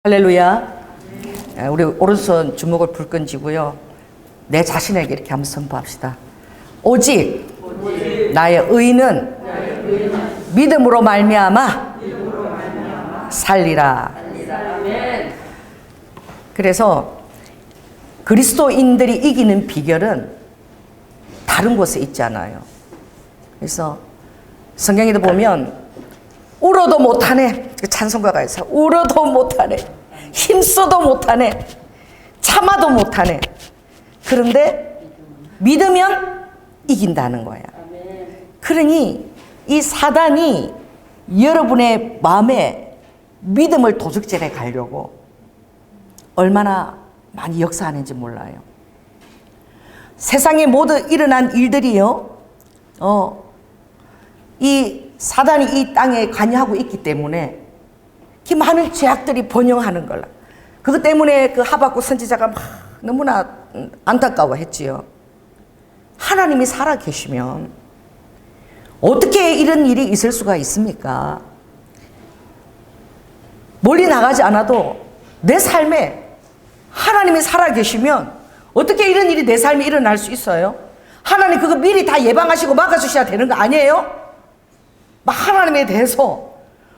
할렐루야. 우리 오른손 주먹을 불끈 쥐고요. 내 자신에게 이렇게 한번 선포합시다. 오직 나의 의는 믿음으로 말미암아 살리라. 그래서 그리스도인들이 이기는 비결은 다른 곳에 있지 않아요. 그래서 성경에도 보면 울어도 못하네. 찬송가가 있어. 울어도 못하네. 힘써도 못하네. 참아도 못하네. 그런데 믿으면 이긴다는 거야. 그러니 이 사단이 여러분의 마음에 믿음을 도적질해 가려고 얼마나 많이 역사하는지 몰라요. 세상에 모두 일어난 일들이요. 이 사단이 이 땅에 관여하고 있기 때문에 그 많은 죄악들이 번영하는 거라. 그것 때문에 그 하박국 선지자가 막 너무나 안타까워했지요. 하나님이 살아 계시면 어떻게 이런 일이 있을 수가 있습니까? 멀리 나가지 않아도 내 삶에 하나님이 살아 계시면 어떻게 이런 일이 내 삶에 일어날 수 있어요? 하나님 그거 미리 다 예방하시고 막아주셔야 되는 거 아니에요? 막 하나님에 대해서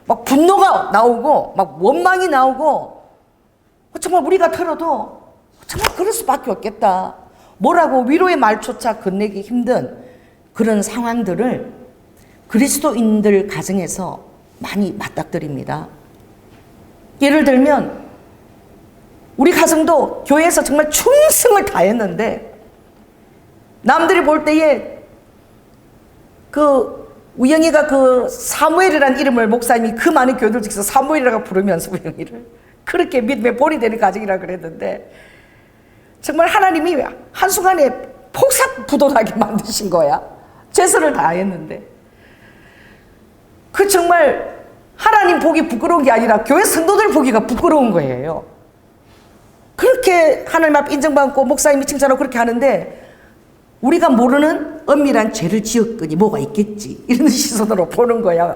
막 분노가 나오고 막 원망이 나오고 정말 우리가 들어도 정말 그럴 수밖에 없겠다. 뭐라고 위로의 말조차 건네기 힘든 그런 상황들을 그리스도인들 가정에서 많이 맞닥뜨립니다. 예를 들면 우리 가정도 교회에서 정말 충성을 다했는데 남들이 볼 때에 우영이가 사무엘이라는 이름을 목사님이 그 많은 교회들 중에서 사무엘이라고 부르면서 우영이를 그렇게 믿음의 본이 되는 가정이라 그랬는데 정말 하나님이 한순간에 폭삭부도하게 만드신 거야. 최선을 다했는데 정말 하나님 보기 부끄러운 게 아니라 교회 성도들 보기가 부끄러운 거예요. 그렇게 하나님 앞에 인정받고 목사님이 칭찬하고 그렇게 하는데 우리가 모르는 엄밀한 죄를 지었거니 뭐가 있겠지 이런 시선으로 보는 거야.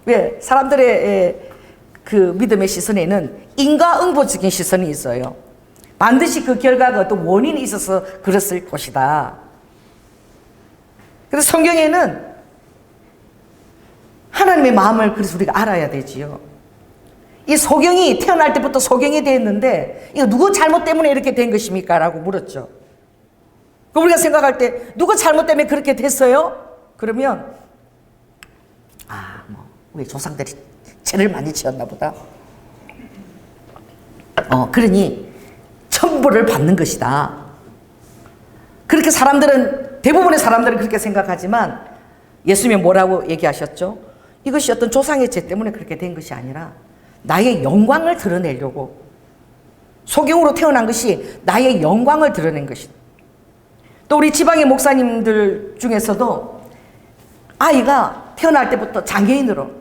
왜? 사람들의 그 믿음의 시선에는 인과응보적인 시선이 있어요. 반드시 그 결과가 어떤 원인이 있어서 그랬을 것이다. 그래서 성경에는 하나님의 마음을 그래서 우리가 알아야 되지요. 이 소경이 태어날 때부터 소경이 됐는데 이거 누구 잘못 때문에 이렇게 된 것입니까? 라고 물었죠. 우리가 생각할 때 누구 잘못 때문에 그렇게 됐어요? 그러면 우리 조상들이 죄를 많이 지었나 보다. 그러니 천벌을 받는 것이다. 그렇게 대부분의 사람들은 그렇게 생각하지만 예수님이 뭐라고 얘기하셨죠? 이것이 어떤 조상의 죄 때문에 그렇게 된 것이 아니라 나의 영광을 드러내려고 소경으로 태어난 것이 나의 영광을 드러낸 것이다. 또 우리 지방의 목사님들 중에서도 아이가 태어날 때부터 장애인으로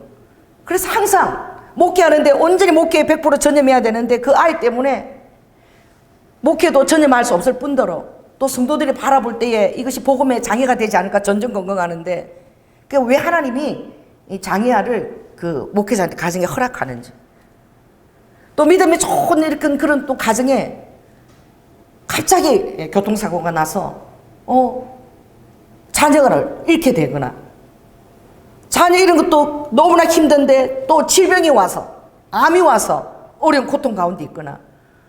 그래서 항상 목회하는데 온전히 목회에 100% 전념해야 되는데 그 아이 때문에 목회도 전념할 수 없을 뿐더러 또 성도들이 바라볼 때에 이것이 복음의 장애가 되지 않을까 전전긍긍하는데 왜 하나님이 이 장애아를 그 목회자한테 가정에 허락하는지 또 믿음이 좋은 이렇게 그런 또 가정에 갑자기 교통사고가 나서 자녀를 잃게 되거나 자녀 잃은 것도 너무나 힘든데 또 질병이 와서 암이 와서 어려운 고통 가운데 있거나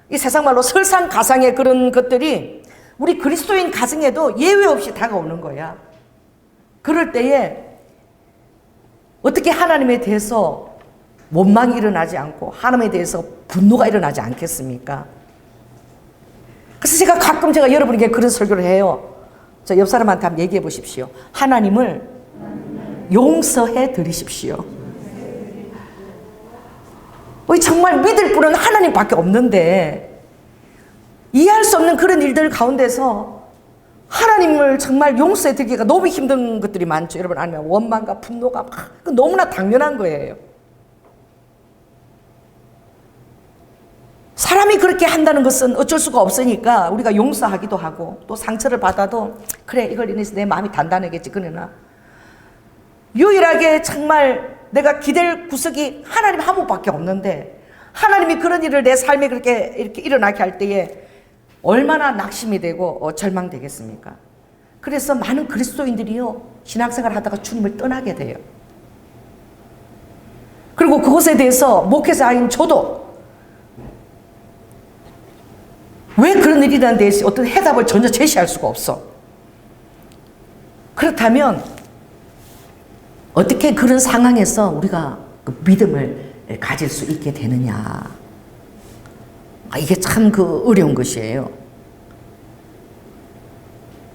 이 세상 말로 설상가상의 그런 것들이 우리 그리스도인 가정에도 예외 없이 다가오는 거야. 그럴 때에 어떻게 하나님에 대해서 원망이 일어나지 않고 하나님에 대해서 분노가 일어나지 않겠습니까? 그래서 제가 여러분에게 그런 설교를 해요. 저 옆 사람한테 한번 얘기해 보십시오. 하나님을 용서해 드리십시오. 정말 믿을 분은 하나님밖에 없는데 이해할 수 없는 그런 일들 가운데서 하나님을 정말 용서해 드리기가 너무 힘든 것들이 많죠. 여러분 아니면 원망과 분노가 너무나 당연한 거예요. 사람이 그렇게 한다는 것은 어쩔 수가 없으니까 우리가 용서하기도 하고 또 상처를 받아도 그래 이걸 인해서 내 마음이 단단하겠지. 그러나 유일하게 정말 내가 기댈 구석이 하나님 한 분밖에 없는데 하나님이 그런 일을 내 삶에 그렇게 이렇게 일어나게 할 때에 얼마나 낙심이 되고 절망되겠습니까? 그래서 많은 그리스도인들이요, 신앙생활 하다가 주님을 떠나게 돼요. 그리고 그것에 대해서 목회자인 저도 왜 그런 일이라는 데 어떤 해답을 전혀 제시할 수가 없어. 그렇다면 어떻게 그런 상황에서 우리가 그 믿음을 가질 수 있게 되느냐. 이게 참 그 어려운 것이에요.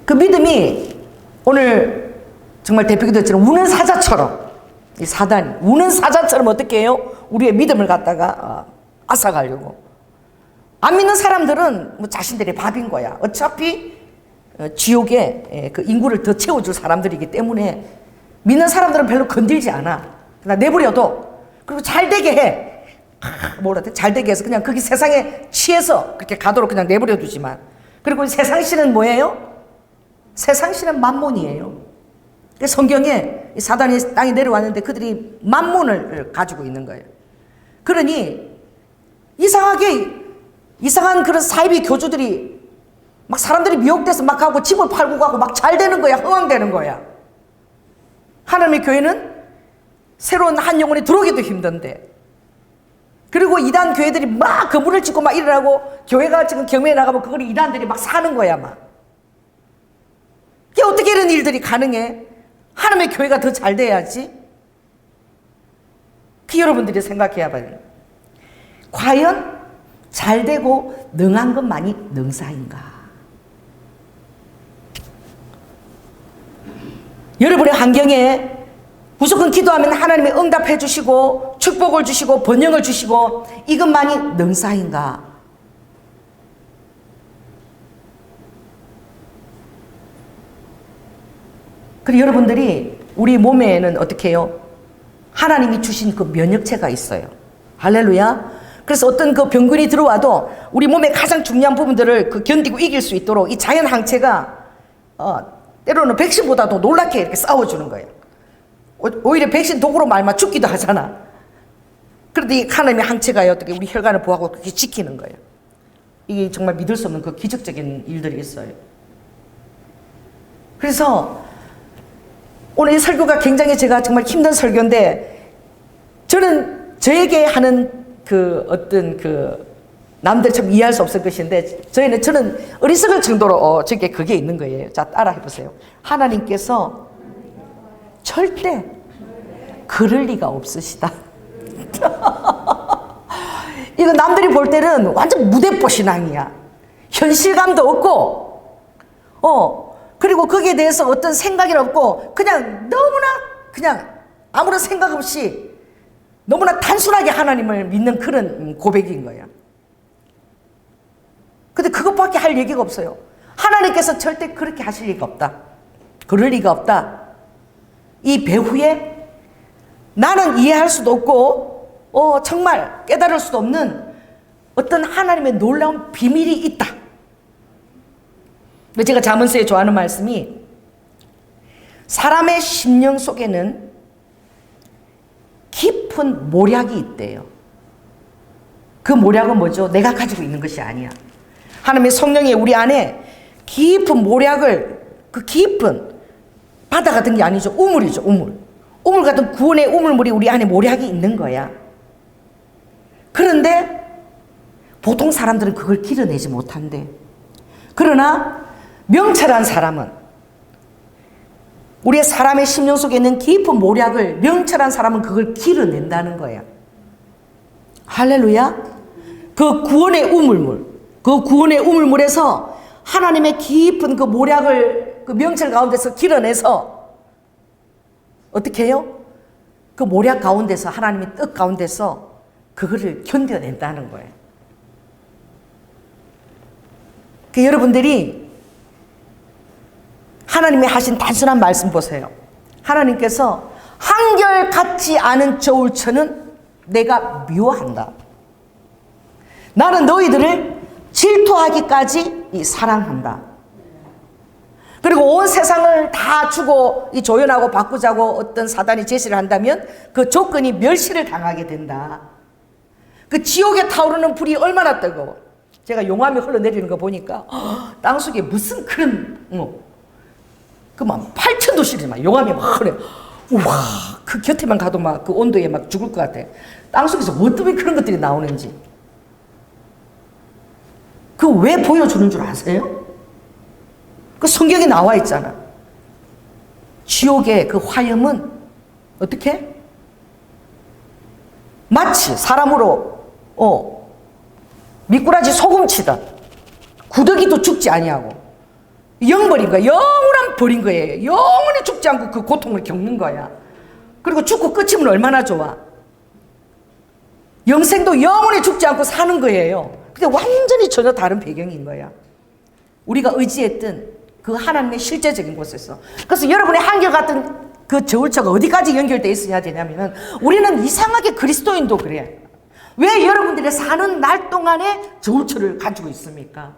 그 믿음이 오늘 정말 대표기도처럼 우는 사자처럼, 이 사단이 우는 사자처럼 어떻게 해요? 우리의 믿음을 갖다가 앗아가려고. 안 믿는 사람들은 뭐 자신들의 밥인 거야. 어차피 지옥에 그 인구를 더 채워줄 사람들이기 때문에 믿는 사람들은 별로 건들지 않아. 그냥 내버려둬. 그리고 잘 되게 해. 뭐라 돼? 잘 되게 해서 그냥 거기 세상에 취해서 그렇게 가도록 그냥 내버려 두지만. 그리고 세상신은 뭐예요? 세상신은 만몬이에요. 성경에 사단이 땅에 내려왔는데 그들이 만몬을 가지고 있는 거예요. 그러니 이상한 그런 사이비 교주들이 막 사람들이 미혹돼서 막 가고 집을 팔고 가고 막 잘 되는 거야. 흥왕되는 거야. 하나님의 교회는 새로운 한 영혼이 들어오기도 힘든데, 그리고 이단 교회들이 막 건물을 짓고 막 일어나고, 교회가 지금 경매에 나가면 그걸 이단들이 막 사는 거야 막. 이게 어떻게 이런 일들이 가능해? 하나님의 교회가 더 잘 돼야지. 그 여러분들이 생각해야 봐요. 과연 잘 되고 능한 것만이 능사인가? 여러분의 환경에 무조건 기도하면 하나님이 응답해 주시고 축복을 주시고 번영을 주시고 이것만이 능사인가? 그리고 여러분들이 우리 몸에는 어떻게 해요? 하나님이 주신 그 면역체가 있어요. 할렐루야. 그래서 어떤 그 병균이 들어와도 우리 몸의 가장 중요한 부분들을 그 견디고 이길 수 있도록 이 자연 항체가 때로는 백신보다도 놀랍게 이렇게 싸워주는 거예요. 오히려 백신 독으로 말만 죽기도 하잖아. 그런데 이 하나님의 항체가 어떻게 우리 혈관을 보호하고 그렇게 지키는 거예요. 이게 정말 믿을 수 없는 그 기적적인 일들이 있어요. 그래서 오늘 이 설교가 굉장히 제가 정말 힘든 설교인데, 저는 저에게 하는 그 어떤 그 남들 참 이해할 수 없을 것인데, 저는 어리석을 정도로 저게 그게 있는 거예요. 자, 따라 해보세요. 하나님께서 절대 그럴 리가 없으시다. 이거 남들이 볼 때는 완전 무대뽀 신앙이야. 현실감도 없고, 그리고 거기에 대해서 어떤 생각이 없고, 그냥 너무나 그냥 아무런 생각 없이 너무나 단순하게 하나님을 믿는 그런 고백인 거야. 근데 그것밖에 할 얘기가 없어요. 하나님께서 절대 그렇게 하실 리가 없다. 그럴 리가 없다. 이 배후에 나는 이해할 수도 없고 정말 깨달을 수도 없는 어떤 하나님의 놀라운 비밀이 있다. 제가 잠언서에 좋아하는 말씀이, 사람의 심령 속에는 깊은 모략이 있대요. 그 모략은 뭐죠? 내가 가지고 있는 것이 아니야. 하나님의 성령이 우리 안에 깊은 모략을, 그 깊은 바다 같은 게 아니죠. 우물이죠. 우물 같은 구원의 우물물이 우리 안에 모략이 있는 거야. 그런데 보통 사람들은 그걸 길어내지 못한대. 그러나 명철한 사람은, 우리의 사람의 심령 속에 있는 깊은 모략을 명철한 사람은 그걸 길어낸다는 거야. 할렐루야. 그 구원의 우물물, 그 구원의 우물물에서 하나님의 깊은 그 모략을 그 명철 가운데서 길어내서 어떻게 해요? 그 모략 가운데서, 하나님의 뜻 가운데서 그거를 견뎌낸다는 거예요. 그 여러분들이 하나님이 하신 단순한 말씀 보세요. 하나님께서 한결같지 않은 저울처는 내가 미워한다. 나는 너희들을 질투하기까지 사랑한다. 그리고 온 세상을 다 주고 이 조연하고 바꾸자고 어떤 사단이 제시를 한다면 그 조건이 멸시를 당하게 된다. 그 지옥에 타오르는 불이 얼마나 뜨거워. 제가 용암이 흘러내리는 거 보니까 땅속에 무슨 그런 그만 8,000도씨지만 용암이 막 흐려. 우와, 그 곁에만 가도 막 그 온도에 막 죽을 것 같아. 땅속에서 뭐 때문에 그런 것들이 나오는지. 그 왜 보여주는 줄 아세요? 그 성경에 나와 있잖아. 지옥의 그 화염은 어떻게? 마치 사람으로 미꾸라지 소금 치듯 구더기도 죽지 아니하고 영벌인 거야. 영원한 벌인 거예요. 영원히 죽지 않고 그 고통을 겪는 거야. 그리고 죽고 끝이면 얼마나 좋아. 영생도 영원히 죽지 않고 사는 거예요. 근데 완전히 전혀 다른 배경인 거야. 우리가 의지했던 그 하나님의 실제적인 곳에서. 그래서 여러분의 한결같은 그 저울차가 어디까지 연결되어 있어야 되냐면은 우리는 이상하게 그리스도인도 그래. 왜 여러분들이 사는 날 동안에 저울차를 가지고 있습니까?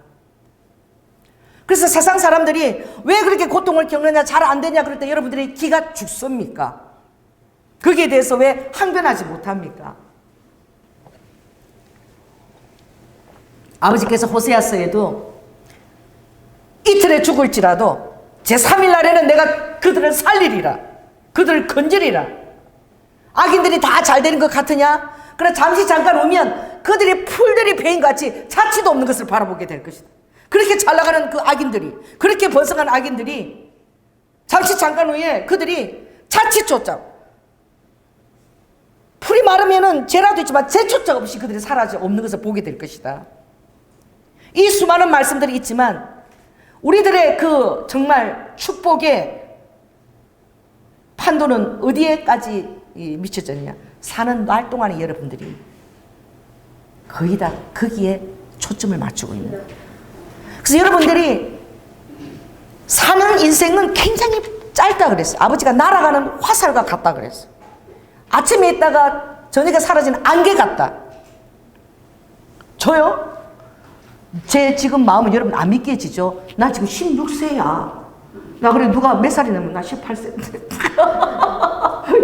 그래서 세상 사람들이 왜 그렇게 고통을 겪느냐, 잘 안 되냐 그럴 때 여러분들이 기가 죽습니까? 거기에 대해서 왜 항변하지 못합니까? 아버지께서 호세아서에도 이틀에 죽을지라도 제3일 날에는 내가 그들을 살리리라. 그들을 건지리라. 악인들이 다 잘 되는 것 같으냐? 그러나 잠시 잠깐 오면 그들이 풀들이 베인같이 자취도 없는 것을 바라보게 될 것이다. 그렇게 잘 나가는 그 악인들이, 그렇게 번성한 악인들이 잠시 잠깐 후에 그들이 자취조차, 풀이 마르면은 죄라도 있지만 죄조차 없이 그들이 사라져 없는 것을 보게 될 것이다. 이 수많은 말씀들이 있지만 우리들의 그 정말 축복의 판도는 어디에까지 미쳐졌냐? 사는 날 동안에 여러분들이 거의 다 거기에 초점을 맞추고 있는 거예요. 그래서 여러분들이 사는 인생은 굉장히 짧다 그랬어요. 아버지가 날아가는 화살과 같다 그랬어요. 아침에 있다가 저녁에 사라지는 안개 같다. 저요? 제 지금 마음은 여러분 안 믿겨지죠? 나 지금 16세야. 나 그래 누가 몇 살이 나면 나 18세인데.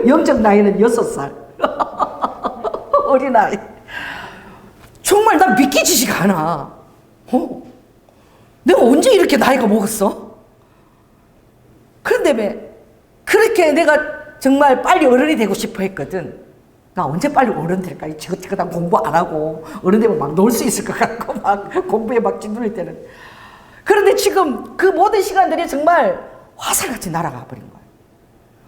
영적 나이는 6살. 어린아이. 정말 나 믿기지가 않아. 내가 언제 이렇게 나이가 먹었어? 그런데 왜 그렇게 내가 정말 빨리 어른이 되고 싶어 했거든. 나 언제 빨리 어른 될까? 지긋지긋한 공부 안 하고 어른 되면 막 놀 수 있을 것 같고 막 공부에 막 찌눌릴 때는. 그런데 지금 그 모든 시간들이 정말 화살같이 날아가 버린 거야.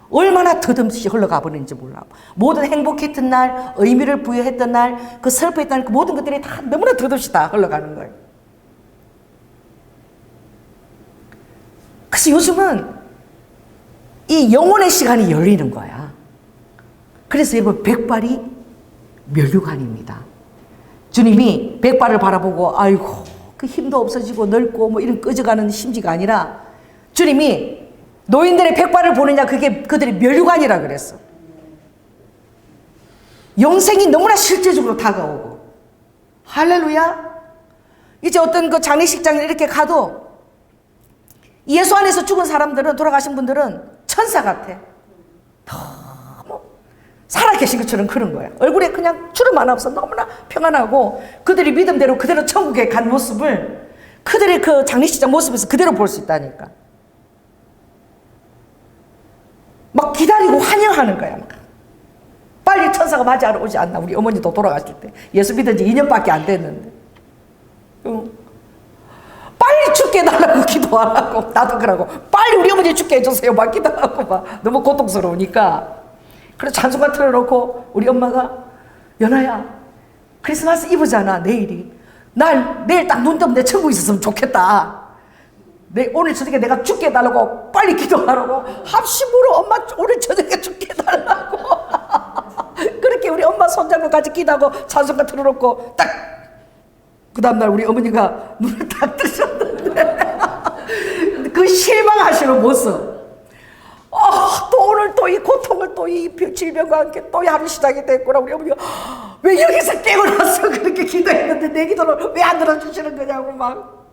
얼마나 더듬없이 흘러가 버리는지 몰라. 모든 행복했던 날, 의미를 부여했던 날, 그 슬퍼했던 날, 그 모든 것들이 다 너무나 더듬없이 다 흘러가는 거예요. 그래서 요즘은 이 영혼의 시간이 열리는 거야. 그래서 여러분 백발이 면류관입니다. 주님이 백발을 바라보고 아이고 그 힘도 없어지고 늙고 뭐 이런 꺼져가는 심지가 아니라 주님이 노인들의 백발을 보느냐 그게 그들의 면류관이라 그랬어. 영생이 너무나 실제적으로 다가오고 할렐루야. 이제 어떤 그 장례식장에 이렇게 가도 예수 안에서 죽은 사람들은 돌아가신 분들은 천사 같아. 너무 살아계신 것처럼 그런 거야. 얼굴에 그냥 주름 하나 없어. 너무나 평안하고 그들이 믿음대로 그대로 천국에 간 모습을 그들의 그 장례식장 모습에서 그대로 볼 수 있다니까. 막 기다리고 환영하는 거야. 막. 빨리 천사가 맞이하러 오지 않나. 우리 어머니도 돌아가실 때 예수 믿은 지 2년밖에 안 됐는데 빨리 죽게 해달라고 기도하라고. 나도 그러고 빨리 우리 어머니 죽게 해주세요 막 기도하고 막 너무 고통스러우니까. 그래서 찬송가 틀어놓고 우리 엄마가 연아야 크리스마스 이브잖아 내일이. 내일 딱 눈 뜨면 내 천국에 있었으면 좋겠다. 오늘 저녁에 내가 죽게 해달라고 빨리 기도하라고. 합심으로 엄마 오늘 저녁에 죽게 해달라고. 그렇게 우리 엄마 손잡고 같이 기도하고 찬송가 틀어놓고 딱 그 다음날 우리 어머니가 눈을 딱 뜨셨는데 그 실망하시는 모습. 또 오늘 또 이 고통을 또 이 질병과 함께 또 하루 시작이 됐구나. 우리 어머니가 왜 여기서 깨어나서 그렇게 기도했는데 내 기도를 왜 안 들어주시는 거냐고 막.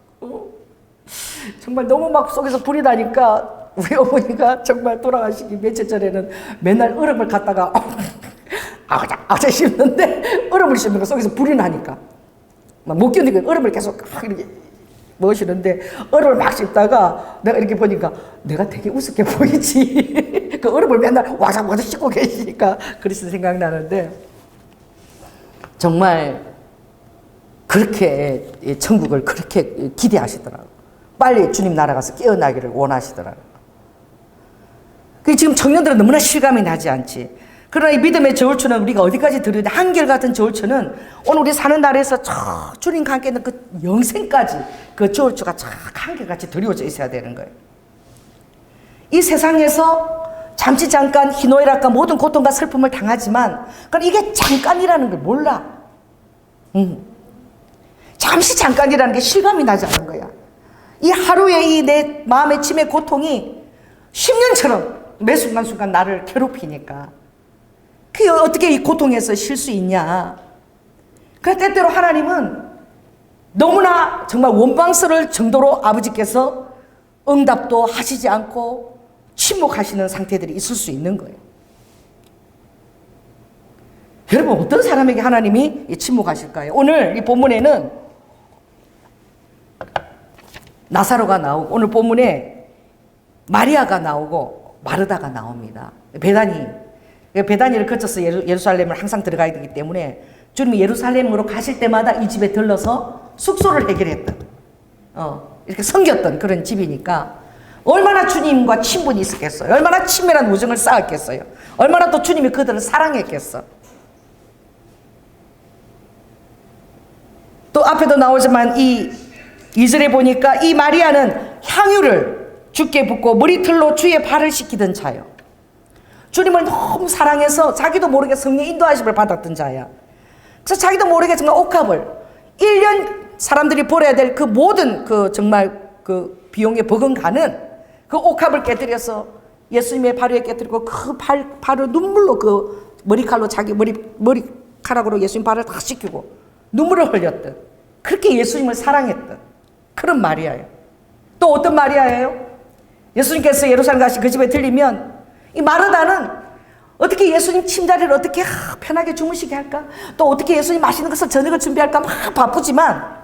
정말 너무 막 속에서 불이 나니까 우리 어머니가 정말 돌아가시기 며칠 전에는 맨날 얼음을 갖다가 아자 씹는데 얼음 얼음을 씹는 거 속에서 불이 나니까 막 못 견디고 얼음을 계속 이렇게 먹으시는데 얼음을 막 씹다가 내가 이렇게 보니까 내가 되게 우습게 보이지. 그 얼음을 맨날 와삭와삭 씹고 계시니까 그래서 생각나는데 정말 그렇게 천국을 그렇게 기대하시더라고요. 빨리 주님 나라 가서 깨어나기를 원하시더라고요. 그 지금 청년들은 너무나 실감이 나지 않지. 그러나 이 믿음의 저울추는 우리가 어디까지 들어야 돼? 한결같은 저울추는 오늘 우리 사는 날에서 저 주님과 함께 있는 그 영생까지 그 저울추가 쫙 한결같이 드리워져 있어야 되는 거예요. 이 세상에서 잠시 잠깐 희노애락과 모든 고통과 슬픔을 당하지만 그건 이게 잠깐이라는 걸 몰라. 잠시 잠깐이라는 게 실감이 나지 않는 거야. 이 하루에 이 내 마음의 짐의 고통이 10년처럼 매 순간순간 나를 괴롭히니까 그게 어떻게 이 고통에서 쉴 수 있냐. 그래서 때때로 하나님은 너무나 정말 원망스러울 정도로 아버지께서 응답도 하시지 않고 침묵하시는 상태들이 있을 수 있는 거예요. 여러분 어떤 사람에게 하나님이 침묵하실까요? 오늘 이 본문에는 나사로가 나오고 오늘 본문에 마리아가 나오고 마르다가 나옵니다. 베다니를 거쳐서 예루살렘을 항상 들어가야 되기 때문에 주님이 예루살렘으로 가실 때마다 이 집에 들러서 숙소를 해결했던 이렇게 섬겼던 그런 집이니까 얼마나 주님과 친분이 있었겠어요. 얼마나 친밀한 우정을 쌓았겠어요. 얼마나 또 주님이 그들을 사랑했겠어. 또 앞에도 나오지만 이 2절에 보니까 이 마리아는 향유를 주께 붓고 머리털로 주의 발을 씻기던 자요. 주님을 너무 사랑해서 자기도 모르게 성령 인도하심을 받았던 자야. 그래서 자기도 모르게 정말 옥합을 1년 사람들이 벌어야 될 그 모든 그 정말 그 비용에 버금가는 그 옥합을 깨뜨려서 예수님의 발 위에 깨뜨리고 그 발을 눈물로 그 머리칼로 자기 머리카락으로 예수님 발을 다 씻기고 눈물을 흘렸던 그렇게 예수님을 사랑했던 그런 마리아예요. 또 어떤 마리아예요? 예수님께서 예루살렘 가시 그 집에 들리면 이 마르다는 어떻게 예수님 침자리를 어떻게 편하게 주무시게 할까? 또 어떻게 예수님 맛있는 것을 저녁을 준비할까? 막 바쁘지만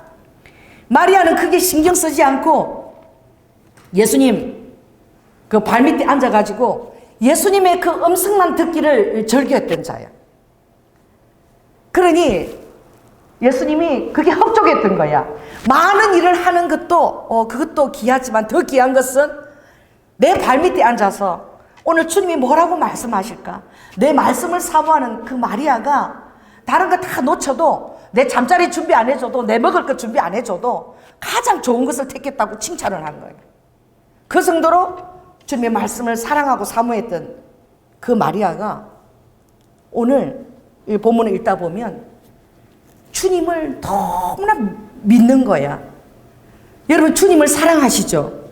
마리아는 그게 신경 쓰지 않고 예수님 그 발밑에 앉아가지고 예수님의 그 음성만 듣기를 즐겼던 자야. 그러니 예수님이 그게 흡족했던 거야. 많은 일을 하는 것도 그것도 귀하지만 더 귀한 것은 내 발밑에 앉아서 오늘 주님이 뭐라고 말씀하실까? 내 말씀을 사모하는 그 마리아가 다른 거 다 놓쳐도 내 잠자리 준비 안 해줘도 내 먹을 것 준비 안 해줘도 가장 좋은 것을 택했다고 칭찬을 한 거예요. 그 정도로 주님의 말씀을 사랑하고 사모했던 그 마리아가 오늘 이 본문을 읽다 보면 주님을 너무나 믿는 거야. 여러분 주님을 사랑하시죠?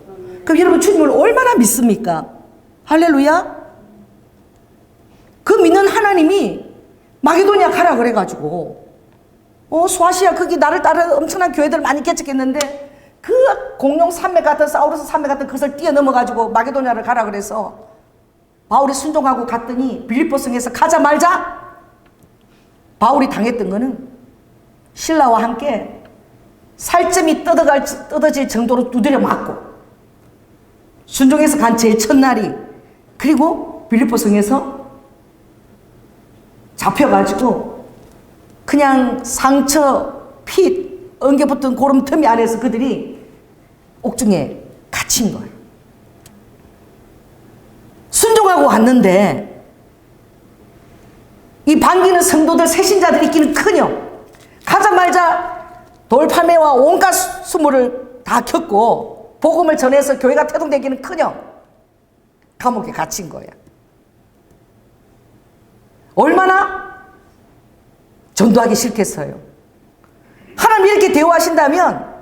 그럼 여러분 주님을 얼마나 믿습니까? 할렐루야. 그 믿는 하나님이 마게도니아 가라 그래가지고 소아시아 거기 나를 따르는 엄청난 교회들 많이 개척했는데 그 공룡 산맥 같은 사우루스 산맥 같은 그것을 뛰어넘어가지고 마게도니아를 가라 그래서 바울이 순종하고 갔더니 빌립보 성에서 가자마자 바울이 당했던 거는 신라와 함께 살점이 뜯어질 정도로 두드려 맞고 순종해서 간 제일 첫날이 그리고 빌립보 성에서 잡혀가지고 그냥 상처, 핏, 엉겨붙은 고름 틈이 안에서 그들이 옥중에 갇힌 거예요. 순종하고 왔는데 이 반기는 성도들 새신자들이 있기는커녕 가자마자 돌팔매와 온갖 수모를 다 겪고 복음을 전해서 교회가 태동되기는커녕 감옥에 갇힌 거야. 얼마나 전도하기 싫겠어요. 하나님 이렇게 대우하신다면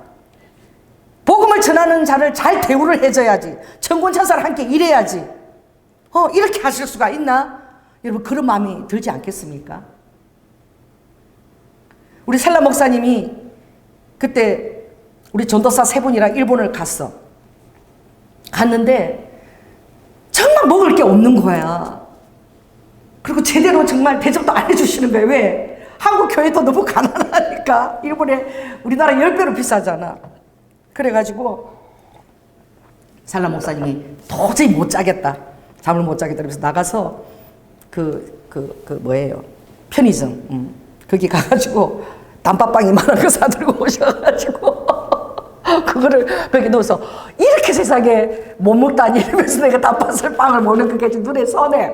복음을 전하는 자를 잘 대우를 해줘야지. 천군천사를 함께 일해야지. 이렇게 하실 수가 있나? 여러분 그런 마음이 들지 않겠습니까? 우리 셀라 목사님이 그때 우리 전도사 3분이랑 일본을 갔는데 정말 먹을 게 없는 거야. 그리고 제대로 정말 대접도 안 해주시는 거예요. 왜? 한국 교회도 너무 가난하니까 일본에 우리나라 10배로 비싸잖아. 그래가지고 살라 목사님이 도저히 못 자겠다. 잠을 못 자겠다. 그래서 나가서 뭐예요? 편의점. 거기 가가지고 단팥빵 이만한 거 사들고 오셔가지고 그거를 거기 넣어서 이렇게 세상에 못 먹다니 이러면서 내가 단팥을 먹는 그게 눈에 선해.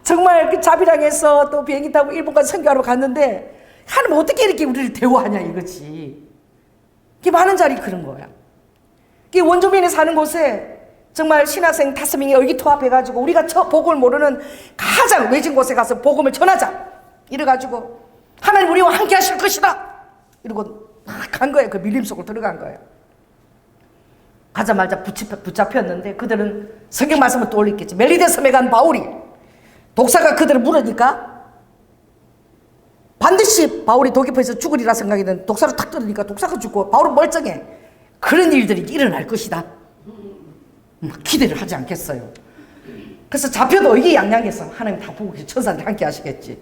정말 그 자비랑에서 또 비행기 타고 일본까지 선교하러 갔는데 하나님 어떻게 이렇게 우리를 대우하냐 이거지. 이게 많은 자리 그런 거야. 이게 원주민이 사는 곳에 정말 신학생 5명이 의기투합해가지고 우리가 복음을 모르는 가장 외진 곳에 가서 복음을 전하자 이래가지고 하나님 우리와 함께 하실 것이다 이러고 간 거예요. 그 밀림 속으로 들어간 거예요. 가자마자 붙잡혔는데 그들은 성경 말씀을 또 올렸겠지. 멜리데 섬에 간 바울이 독사가 그들을 물으니까 반드시 바울이 도기포에서 죽으리라 생각했는데 독사로 탁 떨어지니까 독사가 죽고 바울은 멀쩡해. 그런 일들이 일어날 것이다. 기대를 하지 않겠어요. 그래서 잡혀도 의기양양해서 하나님 다 보고 천사들이 함께 하시겠지.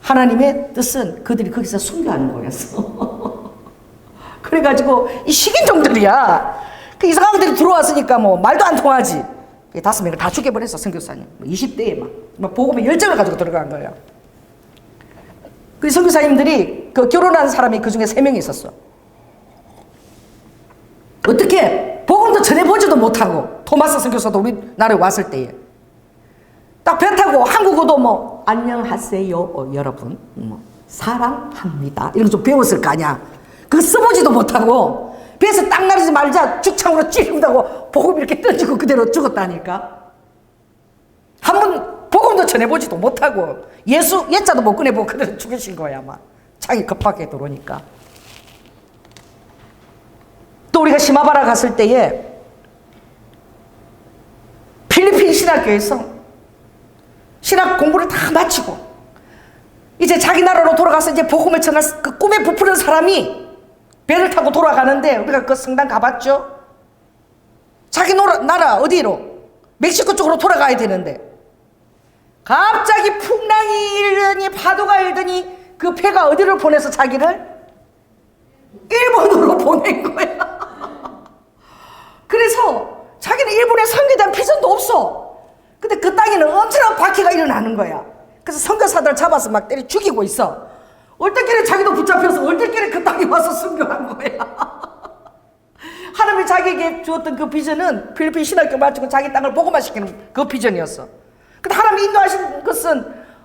하나님의 뜻은 그들이 거기서 순교하는 거였어. 그래가지고 이 식인종들이야. 그 이상한 것들이 들어왔으니까 뭐 말도 안 통하지. 5명을 다 죽여버렸어. 선교사님 20대에 막 복음의 열정을 가지고 들어간 거예요. 그 선교사님들이 그 결혼한 사람이 그 중에 3명이 있었어. 어떻게 복음도 전해보지도 못하고 토마스 선교사도 우리나라에 왔을 때에 딱 배 타고 한국어도 뭐 안녕하세요 여러분 뭐 사랑합니다 이런 거 좀 배웠을 거 아니야. 그거 써보지도 못하고 배에서 딱 나르지 말자 죽창으로 찌른다고 복음 이렇게 던지고 그대로 죽었다니까. 한 번 복음도 전해보지도 못하고 예수 예자도 못 꺼내보고 그대로 죽으신 거야. 아마 창이 급하게 들어오니까. 또 우리가 시마바라 갔을 때에 필리핀 신학교에서 신학 공부를 다 마치고 이제 자기 나라로 돌아가서 이제 복음을 전할 그 꿈에 부푸는 사람이 배를 타고 돌아가는데 우리가 그 성당 가봤죠? 자기 나라 어디로? 멕시코 쪽으로 돌아가야 되는데 갑자기 풍랑이 일더니 파도가 일더니 그 배가 어디로 보내서 자기를? 일본으로 보낸 거야. 그래서 자기는 일본에 선교에 대한 비전도 없어. 근데 그 땅에는 엄청난 박해가 일어나는 거야. 그래서 선교사들 잡아서 막 때려 죽이고 있어. 얼떨결에 자기도 붙잡혀서 얼떨결에 그 땅에 와서 선교한 거야. 하나님이 자기에게 주었던 그 비전은 필리핀 신학교 마치고 자기 땅을 복음화 시키는 그 비전이었어. 근데 하나님이 인도하신 것은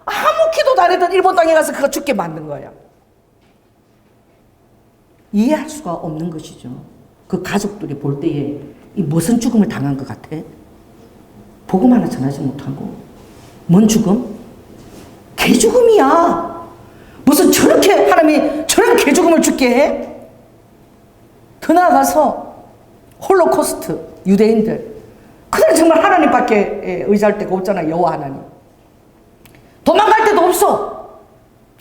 아무 기도도 안 했던 일본 땅에 가서 그거 죽게 만든 거야. 이해할 수가 없는 것이죠. 그 가족들이 볼 때에 이 무슨 죽음을 당한 것 같아? 복음 하나 전하지 못하고 뭔 죽음? 개죽음이야. 무슨 저렇게 하나님이 저런 개죽음을 죽게 해? 더 나아가서 홀로코스트 유대인들 그들은 정말 하나님밖에 의지할 데가 없잖아. 여호와 하나님. 도망갈 데도 없어.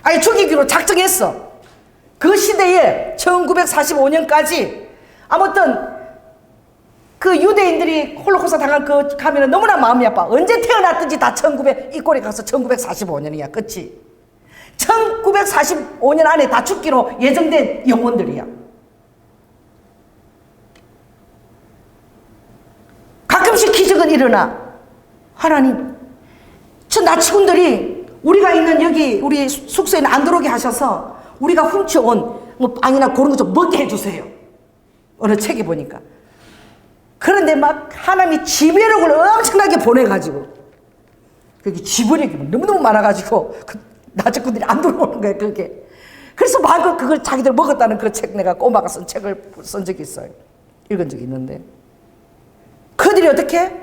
아예 죽이기로 작정했어. 그 시대에 1945년까지 아무튼 그 유대인들이 홀로코스트 당한 그 가면은 너무나 마음이 아파. 언제 태어났든지 다 이 꼴에 가서 1945년이야. 끝이. 1945년 안에 다 죽기로 예정된 영혼들이야. 가끔씩 기적은 일어나. 하나님, 저 나치군들이 우리가 있는 여기 우리 숙소에는 안 들어오게 하셔서 우리가 훔쳐온 뭐 빵이나 그런 거 좀 먹게 해주세요. 어느 책에 보니까. 그런데 막 하나님이 지배력을 엄청나게 보내가지고 그게 지배력이 너무너무 많아가지고 그 나치군들이 안 들어오는 거예요. 그게. 그래서 막 그걸 자기들 먹었다는 그 책 내가 꼬마가 쓴 책을 쓴 적이 있어요. 읽은 적이 있는데 그들이 어떻게?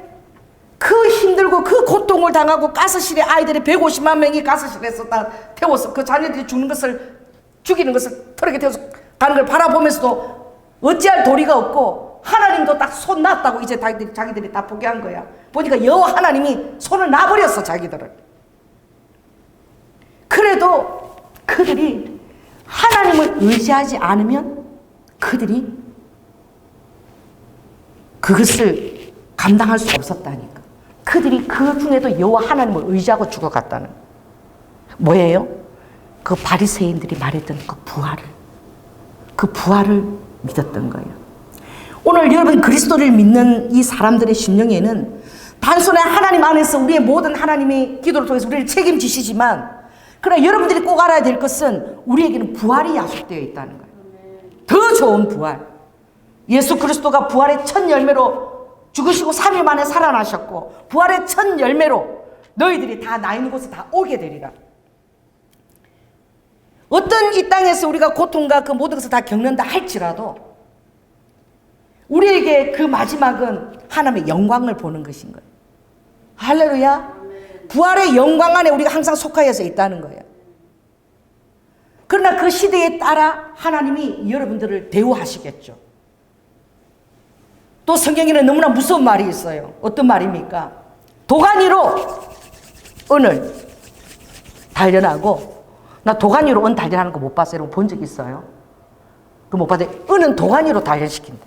그 힘들고 그 고통을 당하고 가스실에 아이들이 150만 명이 가스실에서 다 태워서 그 자녀들이 죽이는 것을 트럭에 태워서 가는 걸 바라보면서도 어찌할 도리가 없고 하나님도 딱 손 놨다고 이제 자기들이 다 포기한 거야. 보니까 여호와 하나님이 손을 놔버렸어 자기들을. 그래도 그들이 하나님을 의지하지 않으면 그들이 그것을 감당할 수 없었다니까. 그들이 그 중에도 여호와 하나님을 의지하고 죽어갔다는. 뭐예요? 그 바리새인들이 말했던 그 부활을 믿었던 거예요. 오늘 여러분 그리스도를 믿는 이 사람들의 심령에는 단순히 하나님 안에서 우리의 모든 하나님의 기도를 통해서 우리를 책임지시지만, 그러나 여러분들이 꼭 알아야 될 것은 우리에게는 부활이 약속되어 있다는 거예요. 더 좋은 부활. 예수 그리스도가 부활의 첫 열매로 죽으시고 3일 만에 살아나셨고, 부활의 첫 열매로 너희들이 다 나 있는 곳에 다 오게 되리라. 어떤 이 땅에서 우리가 고통과 그 모든 것을 다 겪는다 할지라도 우리에게 그 마지막은 하나님의 영광을 보는 것인 거예요. 할렐루야. 부활의 영광 안에 우리가 항상 속하여서 있다는 거예요. 그러나 그 시대에 따라 하나님이 여러분들을 대우하시겠죠. 또 성경에는 너무나 무서운 말이 있어요. 어떤 말입니까? 도가니로 은을 단련하고, 나 도가니로 은 단련하는 거 못 봤어요. 여러분 본 적 있어요? 그 못 봤어요. 은은 도가니로 단련시킨다.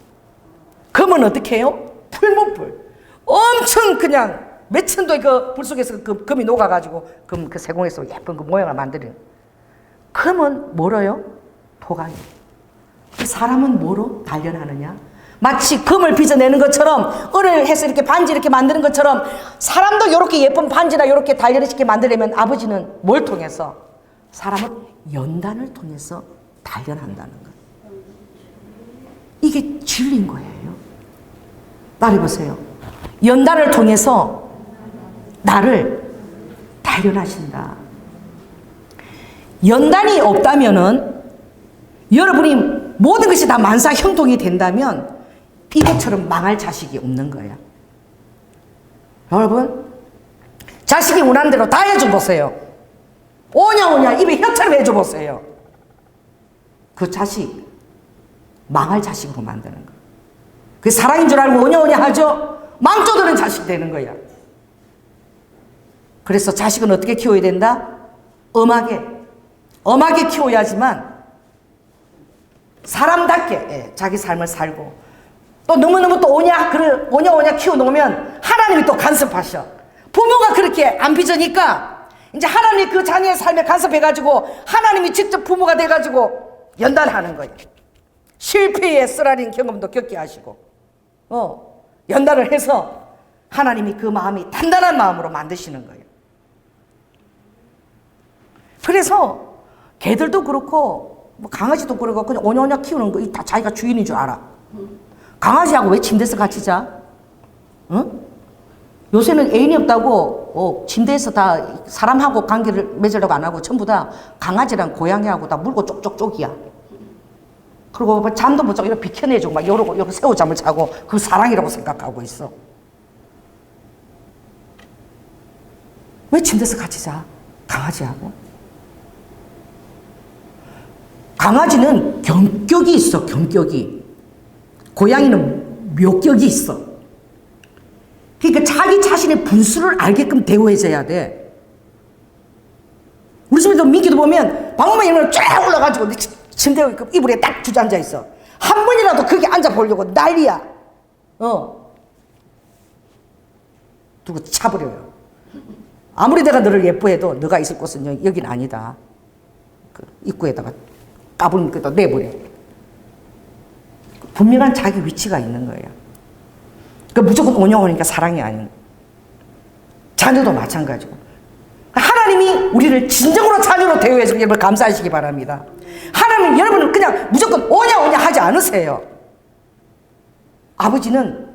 금은 어떻게 해요? 풀문불. 엄청 그냥 몇천 도의 그 불 속에서 그 금이 녹아가지고 그 세공에서 예쁜 그 모양을 만드는. 금은 뭐로요? 도가니. 그 사람은 뭐로 단련하느냐? 마치 금을 빚어내는 것처럼, 은을 해서 이렇게 반지 이렇게 만드는 것처럼 사람도 이렇게 예쁜 반지나 이렇게 단련시키게 만들려면 아버지는 뭘 통해서? 사람은 연단을 통해서 단련한다는 거예요. 이게 진리인 거예요. 말해보세요. 연단을 통해서 나를 단련하신다. 연단이 없다면은, 여러분이 모든 것이 다 만사 형통이 된다면 이것처럼 망할 자식이 없는 거야. 여러분, 자식이 원하는 대로 다 해줘 보세요. 오냐 입에 혀처럼 해줘 보세요. 그 자식 망할 자식으로 만드는 거야. 그 사랑인 줄 알고 오냐 하죠? 망쳐드는 자식 되는 거야. 그래서 자식은 어떻게 키워야 된다? 엄하게 키워야지만 사람답게 자기 삶을 살고, 또 너무너무 또 오냐 키워놓으면 하나님이 또 간섭하셔. 부모가 그렇게 안 빚으니까 이제 하나님이 그 자녀의 삶에 간섭해가지고 하나님이 직접 부모가 돼가지고 연단하는 거예요. 실패의 쓰라린 경험도 겪게 하시고, 연단을 해서 하나님이 그 마음이 단단한 마음으로 만드시는 거예요. 그래서 개들도 그렇고 뭐 강아지도 그렇고 그냥 오냐 키우는 거 다 자기가 주인인 줄 알아. 강아지하고 왜 침대에서 같이 자? 응? 요새는 애인이 없다고 침대에서 다 사람하고 관계를 맺으려고 안 하고 전부 다 강아지랑 고양이하고 다 물고 쪽쪽쪽이야. 그리고 잠도 못 자고 이렇게 비켜내주고 막 이러고 새우잠을 자고 그 사랑이라고 생각하고 있어. 왜 침대에서 같이 자? 강아지하고. 강아지는 경격이 있어. 경격이. 고양이는 묘격이 있어. 그러니까 자기 자신의 분수를 알게끔 대우해줘야 돼. 우리 집에도 민기도 보면 방문만 이러면 쫙 올라가지고 침대 이불에 딱 주저앉아 있어. 한 번이라도 거기 앉아보려고 난리야. 두고 차버려요. 아무리 내가 너를 예뻐해도 너가 있을 곳은 여긴 아니다. 그 입구에다가 까불면 그다 내버려. 분명한 자기 위치가 있는 거예요. 그 무조건 오냐오니까 사랑이 아닌. 자녀도 마찬가지고. 하나님이 우리를 진정으로 자녀로 대우해 주길 여러분 감사하시기 바랍니다. 하나님 여러분은 그냥 무조건 오냐 하지 않으세요. 아버지는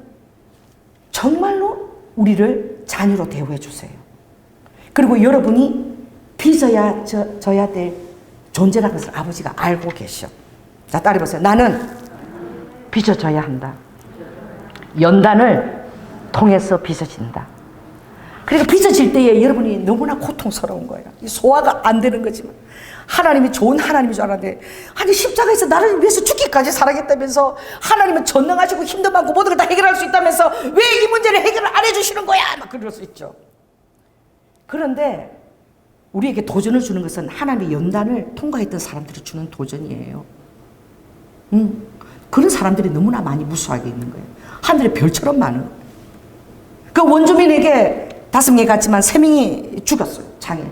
정말로 우리를 자녀로 대우해 주세요. 그리고 여러분이 빚어야 져야 될 존재라는 것을 아버지가 알고 계셔. 자, 따라해보세요. 나는 빚어져야 한다. 연단을 통해서 빚어진다. 그러니까 빚어질 때에 여러분이 너무나 고통스러운 거예요. 소화가 안 되는 거지만 하나님이 좋은 하나님인 줄 알았는데, 아니 십자가에서 나를 위해서 죽기까지 살아겠다면서, 하나님은 전능하시고 힘도 많고 모든 걸 다 해결할 수 있다면서 왜 이 문제를 해결을 안 해주시는 거야? 막 그럴 수 있죠. 그런데 우리에게 도전을 주는 것은 하나님의 연단을 통과했던 사람들이 주는 도전이에요. 그런 사람들이 너무나 많이 무수하게 있는 거예요. 하늘에 별처럼 많은. 그 원주민에게 5명이 갔지만 3명이 죽었어요. 장애.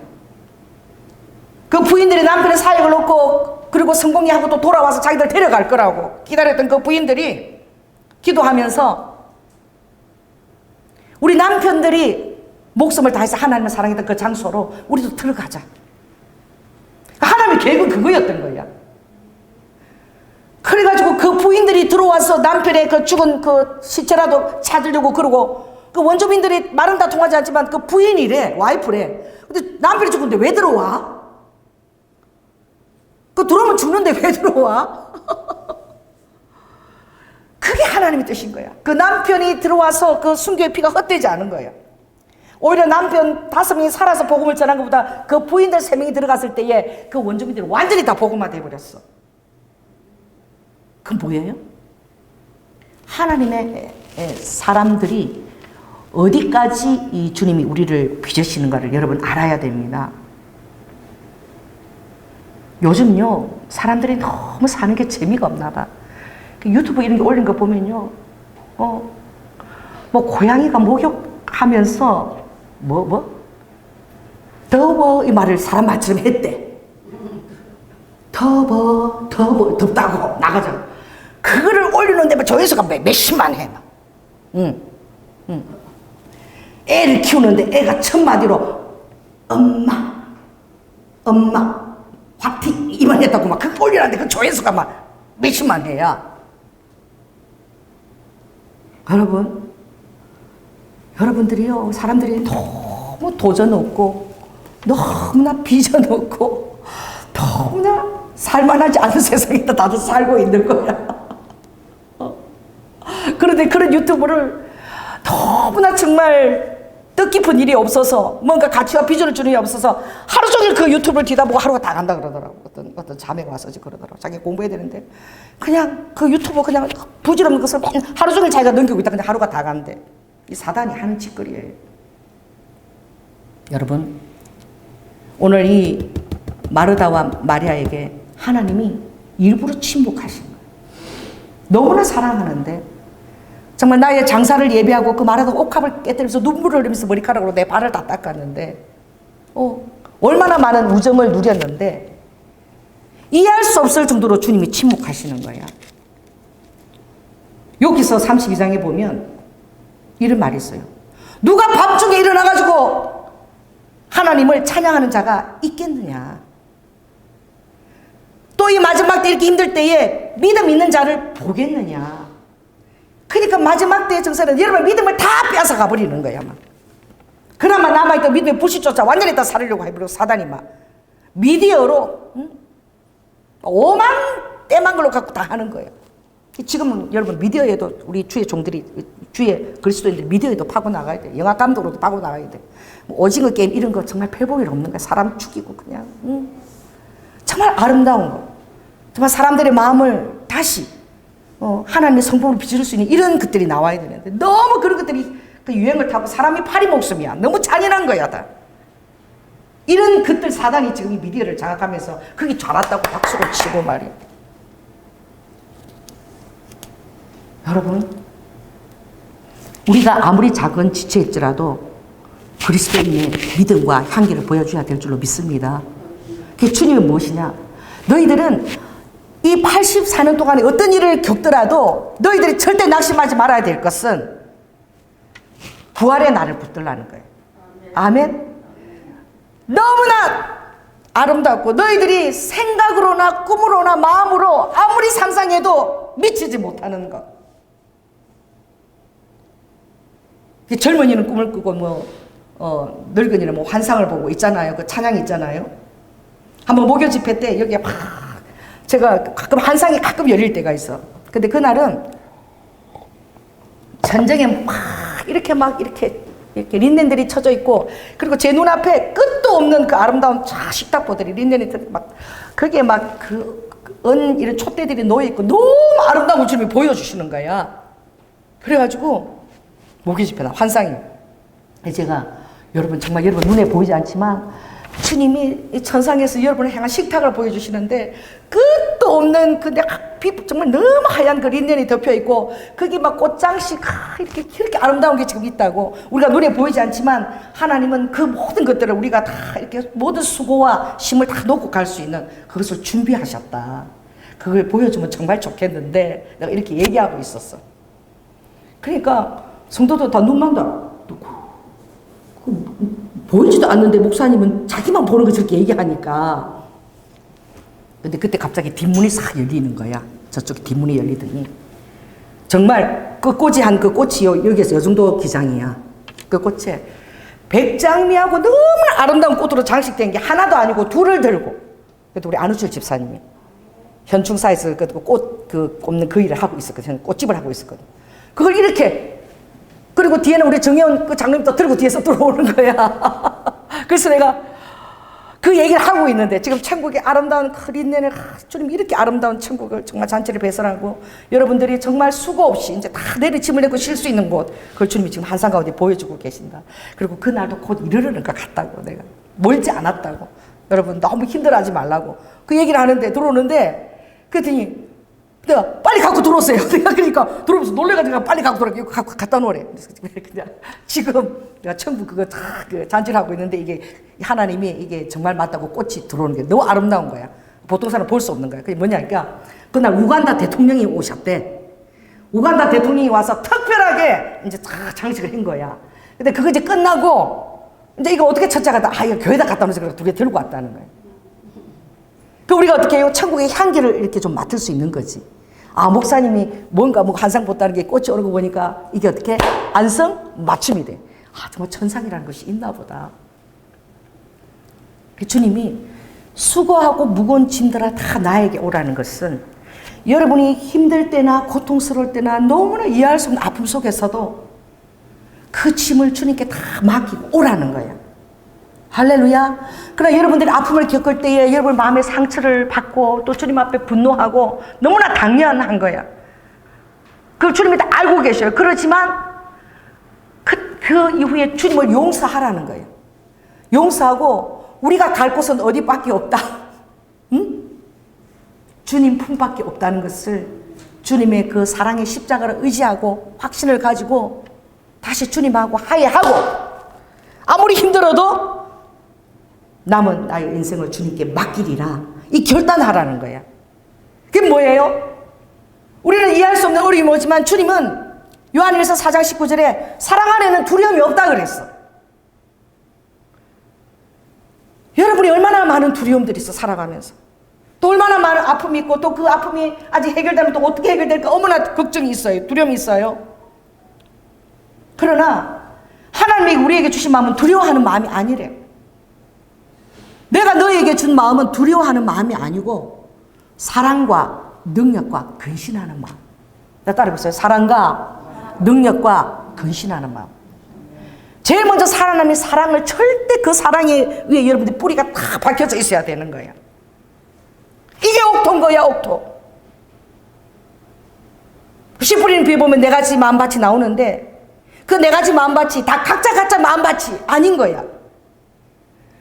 그 부인들이 남편의 사역을 놓고 그리고 성공이 하고 또 돌아와서 자기들 데려갈 거라고 기다렸던 그 부인들이 기도하면서 우리 남편들이 목숨을 다해서 하나님을 사랑했던 그 장소로 우리도 들어가자. 하나님의 계획은 그거였던 거야. 그래가지고 그 부인들이 들어와서 남편의 그 죽은 그 시체라도 찾으려고 그러고 그 원주민들이 말은 다 통하지 않지만 그 부인이래, 와이프래. 근데 남편이 죽은데 왜 들어와? 그 들어오면 죽는데 왜 들어와? 그게 하나님의 뜻인 거야. 그 남편이 들어와서 그 순교의 피가 헛되지 않은 거야. 오히려 남편 5명이 살아서 복음을 전한 것보다 그 부인들 3명이 들어갔을 때에 그 원주민들이 완전히 다 복음화 돼버렸어. 그건 뭐예요? 하나님의 사람들이 어디까지 이 주님이 우리를 빚으시는가를 여러분 알아야 됩니다. 요즘요 사람들이 너무 사는 게 재미가 없나 봐. 유튜브 이런 게 올린 거 보면요 뭐 고양이가 목욕하면서 더워 이 말을 사람 말처럼 했대. 더워 덥다고 나가자. 그거를 올리는데 조회수가 몇십만 해. 애를 키우는데 애가 첫 마디로 엄마 화티 이만 했다고 막 그거 올리는데 그 조회수가 막 몇십만 회야. 여러분들이요 사람들이 너무 도전 없고 너무나 비전 없고 너무나 살만하지 않은 세상에다 다들 살고 있는 거야. 그런데 그런 유튜브를 너무나 정말 뜻깊은 일이 없어서 뭔가 가치와 비전을 주는 일이 없어서 하루 종일 그 유튜브를 뒤다보고 하루가 다 간다 그러더라고. 어떤 자매가 와서 그러더라고. 자기 공부해야 되는데 그냥 그 유튜브 그냥 부질없는 것을 하루 종일 자기가 넘기고 있다. 그냥 하루가 다 간대. 이 사단이 하는 짓거리예요. 여러분 오늘 이 마르다와 마리아에게 하나님이 일부러 침묵하신 거예요. 너무나 사랑하는데 정말 나의 장사를 예배하고 그 마르다가 옥합을 깨뜨리면서 눈물을 흘리면서 머리카락으로 내 발을 다 닦았는데 얼마나 많은 우정을 누렸는데 이해할 수 없을 정도로 주님이 침묵하시는 거야. 여기서 32장에 보면 이런 말이 있어요. 누가 밤중에 일어나가지고 하나님을 찬양하는 자가 있겠느냐. 또 이 마지막 때 이렇게 힘들 때에 믿음 있는 자를 보겠느냐. 그러니까 마지막 때의 정세는 여러분 믿음을 다 빼앗아 가버리는 거야. 막. 그나마 남아있던 믿음의 불씨조차 완전히 다 사르려고 해버리고 사단이 막 미디어로 오만 때만 걸로 갖고 다 하는 거예요. 지금은 여러분 미디어에도 우리 주의 종들이 주의 그리스도인들이 미디어에도 파고 나가야 돼. 영화 감독으로도 파고 나가야 돼. 뭐 오징어 게임 이런 거 정말 별볼일 없는 거야. 사람 죽이고 그냥 정말 아름다운 거. 정말 사람들의 마음을 다시 하나님의 성품을 비출 수 있는 이런 것들이 나와야 되는데 너무 그런 것들이 그 유행을 타고 사람이 파리 목숨이야. 너무 잔인한 거야 다. 이런 것들 사단이 지금 이 미디어를 장악하면서 그게 잘났다고 박수를 치고 말이야. 여러분 우리가 아무리 작은 지체일지라도 그리스도인의 믿음과 향기를 보여줘야 될 줄로 믿습니다. 그게 주님은 무엇이냐? 너희들은 이 84년 동안에 어떤 일을 겪더라도 너희들이 절대 낙심하지 말아야 될 것은 부활의 날을 붙들라는 거예요. 아멘. 너무나 아름답고 너희들이 생각으로나 꿈으로나 마음으로 아무리 상상해도 미치지 못하는 것. 젊은이는 꿈을 꾸고 늙은이는 환상을 보고 있잖아요. 그 찬양이 있잖아요. 한번 목요 집회 때 여기에 막 제가 가끔 환상이 가끔 열릴 때가 있어. 근데 그날은 전쟁에 이렇게 린넨들이 쳐져 있고 그리고 제 눈앞에 끝도 없는 그 아름다운 식탁보들이 린넨이 막 거기에 막 이런 촛대들이 놓여 있고 너무 아름다운 주님이 보여주시는 거야. 그래가지고 목요 집회 날 환상이. 제가 여러분 정말 여러분 눈에 보이지 않지만 주님이 이 천상에서 여러분을 향한 식탁을 보여주시는데 끝도 끝도 없는 근데 피부 정말 너무 하얀 그 린넨이 덮여 있고 거기 막 꽃장식 이렇게 아름다운 게 지금 있다고. 우리가 눈에 보이지 않지만 하나님은 그 모든 것들을 우리가 다 이렇게 모든 수고와 힘을 다 놓고 갈 수 있는 그것을 준비하셨다. 그걸 보여주면 정말 좋겠는데 내가 이렇게 얘기하고 있었어. 그러니까 성도도 다 눈만 다 보이지도 않는데 목사님은 자기만 보는 거 저렇게 얘기하니까. 근데 그때 갑자기 뒷문이 싹 열리는 거야. 저쪽 뒷문이 열리더니 정말 그 꽃이 한 그 꽃이요, 여기에서 요 정도 기장이야. 그 꽃에 백장미하고 너무나 아름다운 꽃으로 장식된 게 하나도 아니고 둘을 들고, 그래도 우리 안우철 집사님이 현충사에서 꽃 꼽는 그 일을 하고 있었거든. 꽃집을 하고 있었거든. 그걸 이렇게, 그리고 뒤에는 우리 정혜원 그 장로님도 들고 뒤에서 들어오는 거야. 그래서 내가 그 얘기를 하고 있는데 지금 천국의 아름다운 크린넨을 주님 이렇게 아름다운 천국을 정말 잔치를 배설하고 여러분들이 정말 수고 없이 이제 다 내리침을 내고 쉴 수 있는 곳, 그걸 주님이 지금 한상가운데 보여주고 계신다. 그리고 그날도 곧 이르르는 것 같다고. 내가 멀지 않았다고. 여러분 너무 힘들어하지 말라고 그 얘기를 하는데 들어오는데, 그랬더니 내가 빨리 갖고 들어오세요. 내가 그러니까 들어오면서 놀래가지고 빨리 갖고 들어오게 갖고 갖다 놓으래. 그래서 그냥 지금 내가 천국 그거 다 그 잔치를 하고 있는데 이게 하나님이 이게 정말 맞다고 꽃이 들어오는 게 너무 아름다운 거야. 보통 사람 볼 수 없는 거야. 그게 뭐냐니까 그날 우간다 대통령이 오셨대. 우간다 대통령이 와서 특별하게 이제 다 장식을 한 거야. 근데 그거 이제 끝나고 이제 이거 어떻게 첫째가 다 이거 교회에다 갖다 놓으서 두 개 들고 왔다는 거야. 그 우리가 어떻게 해요? 천국의 향기를 이렇게 좀 맡을 수 있는 거지. 아, 목사님이 뭔가 뭐 한상 보다는 게 꽃이 오는 거 보니까 이게 어떻게 안성 맞춤이 돼. 아, 정말 천상이라는 것이 있나 보다. 주님이 수고하고 무거운 짐들아 다 나에게 오라는 것은 여러분이 힘들 때나 고통스러울 때나 너무나 이해할 수 없는 아픔 속에서도 그 짐을 주님께 다 맡기고 오라는 거야. 할렐루야. 그러나 여러분들이 아픔을 겪을 때에 여러분 마음의 상처를 받고 또 주님 앞에 분노하고 너무나 당연한 거야. 그걸 주님이 다 알고 계셔요. 그렇지만 그 이후에 주님을 용서하라는 거예요. 용서하고 우리가 갈 곳은 어디밖에 없다. 응? 주님 품밖에 없다는 것을 주님의 그 사랑의 십자가를 의지하고 확신을 가지고 다시 주님하고 화해하고 아무리 힘들어도 남은 나의 인생을 주님께 맡기리라. 이 결단하라는 거야. 그게 뭐예요? 우리는 이해할 수 없는 어려움이 오지만 주님은 요한일서 4장 19절에 사랑 안에는 두려움이 없다 그랬어. 여러분이 얼마나 많은 두려움들이 있어 살아가면서. 또 얼마나 많은 아픔이 있고 또 그 아픔이 아직 해결되면 또 어떻게 해결될까 얼마나 걱정이 있어요. 두려움이 있어요. 그러나 하나님이 우리에게 주신 마음은 두려워하는 마음이 아니래. 내가 너에게 준 마음은 두려워하는 마음이 아니고 사랑과 능력과 근신하는 마음. 나 따라해보세요. 사랑과 능력과 근신하는 마음. 제일 먼저 하나님의 사랑을 절대 그 사랑에 위에 여러분들 뿌리가 다 박혀져 있어야 되는 거야. 이게 옥토인 거야, 옥토. 씨 뿌리는 비에 보면 네 가지 마음밭이 나오는데 그 네 가지 마음밭이 다 각자 마음밭이 아닌 거야.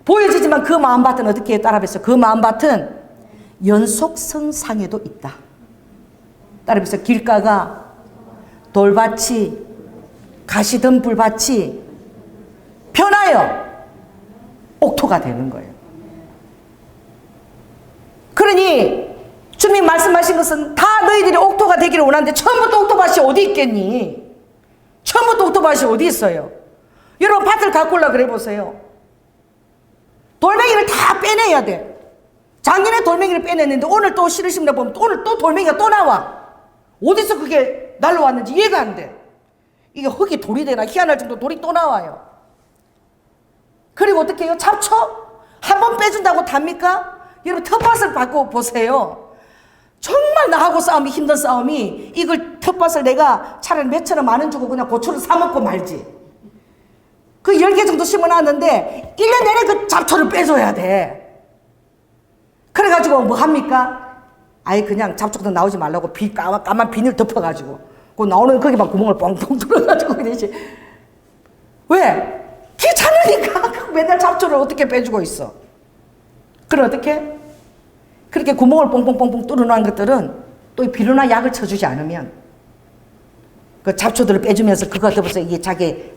보여지지만 그 마음밭은 어떻게 따라해보세요. 그 마음밭은 연속성상에도 있다. 따라해보세요. 길가가 돌밭이 가시던 불밭이 변하여 옥토가 되는 거예요. 그러니 주님이 말씀하신 것은 다 너희들이 옥토가 되기를 원하는데 처음부터 옥토밭이 어디 있겠니? 처음부터 옥토밭이 어디 있어요? 여러분 밭을 가꾸려고 그래 보세요. 돌멩이를 다 빼내야 돼. 작년에 돌멩이를 빼냈는데 오늘 또 씨를 심다 보면 오늘 또 돌멩이가 또 나와. 어디서 그게 날라왔는지 이해가 안 돼. 이게 흙이 돌이 되나 희한할 정도 돌이 또 나와요. 그리고 어떻게 해요? 잡초? 한 번 빼준다고 답니까? 여러분 텃밭을 받고 보세요. 정말 나하고 싸움이 힘든 싸움이 이걸 텃밭을 내가 차라리 몇천 원 만 원 주고 그냥 고추를 사 먹고 말지. 그 10개 정도 심어놨는데 1년 내내 그 잡초를 빼줘야 돼. 그래가지고 뭐 합니까? 아예 그냥 잡초도 나오지 말라고 까만 비닐 덮어가지고 그 나오는 거기만 구멍을 뻥뻥 뚫어가지고 그러지. 왜? 귀찮으니까 맨날 잡초를 어떻게 빼주고 있어. 그럼 어떻게? 그렇게 구멍을 뽕뽕뽕뽕 뚫어놓은 것들은 또 비료나 약을 쳐주지 않으면 그 잡초들을 빼주면서 그거 덮어서 이게 자기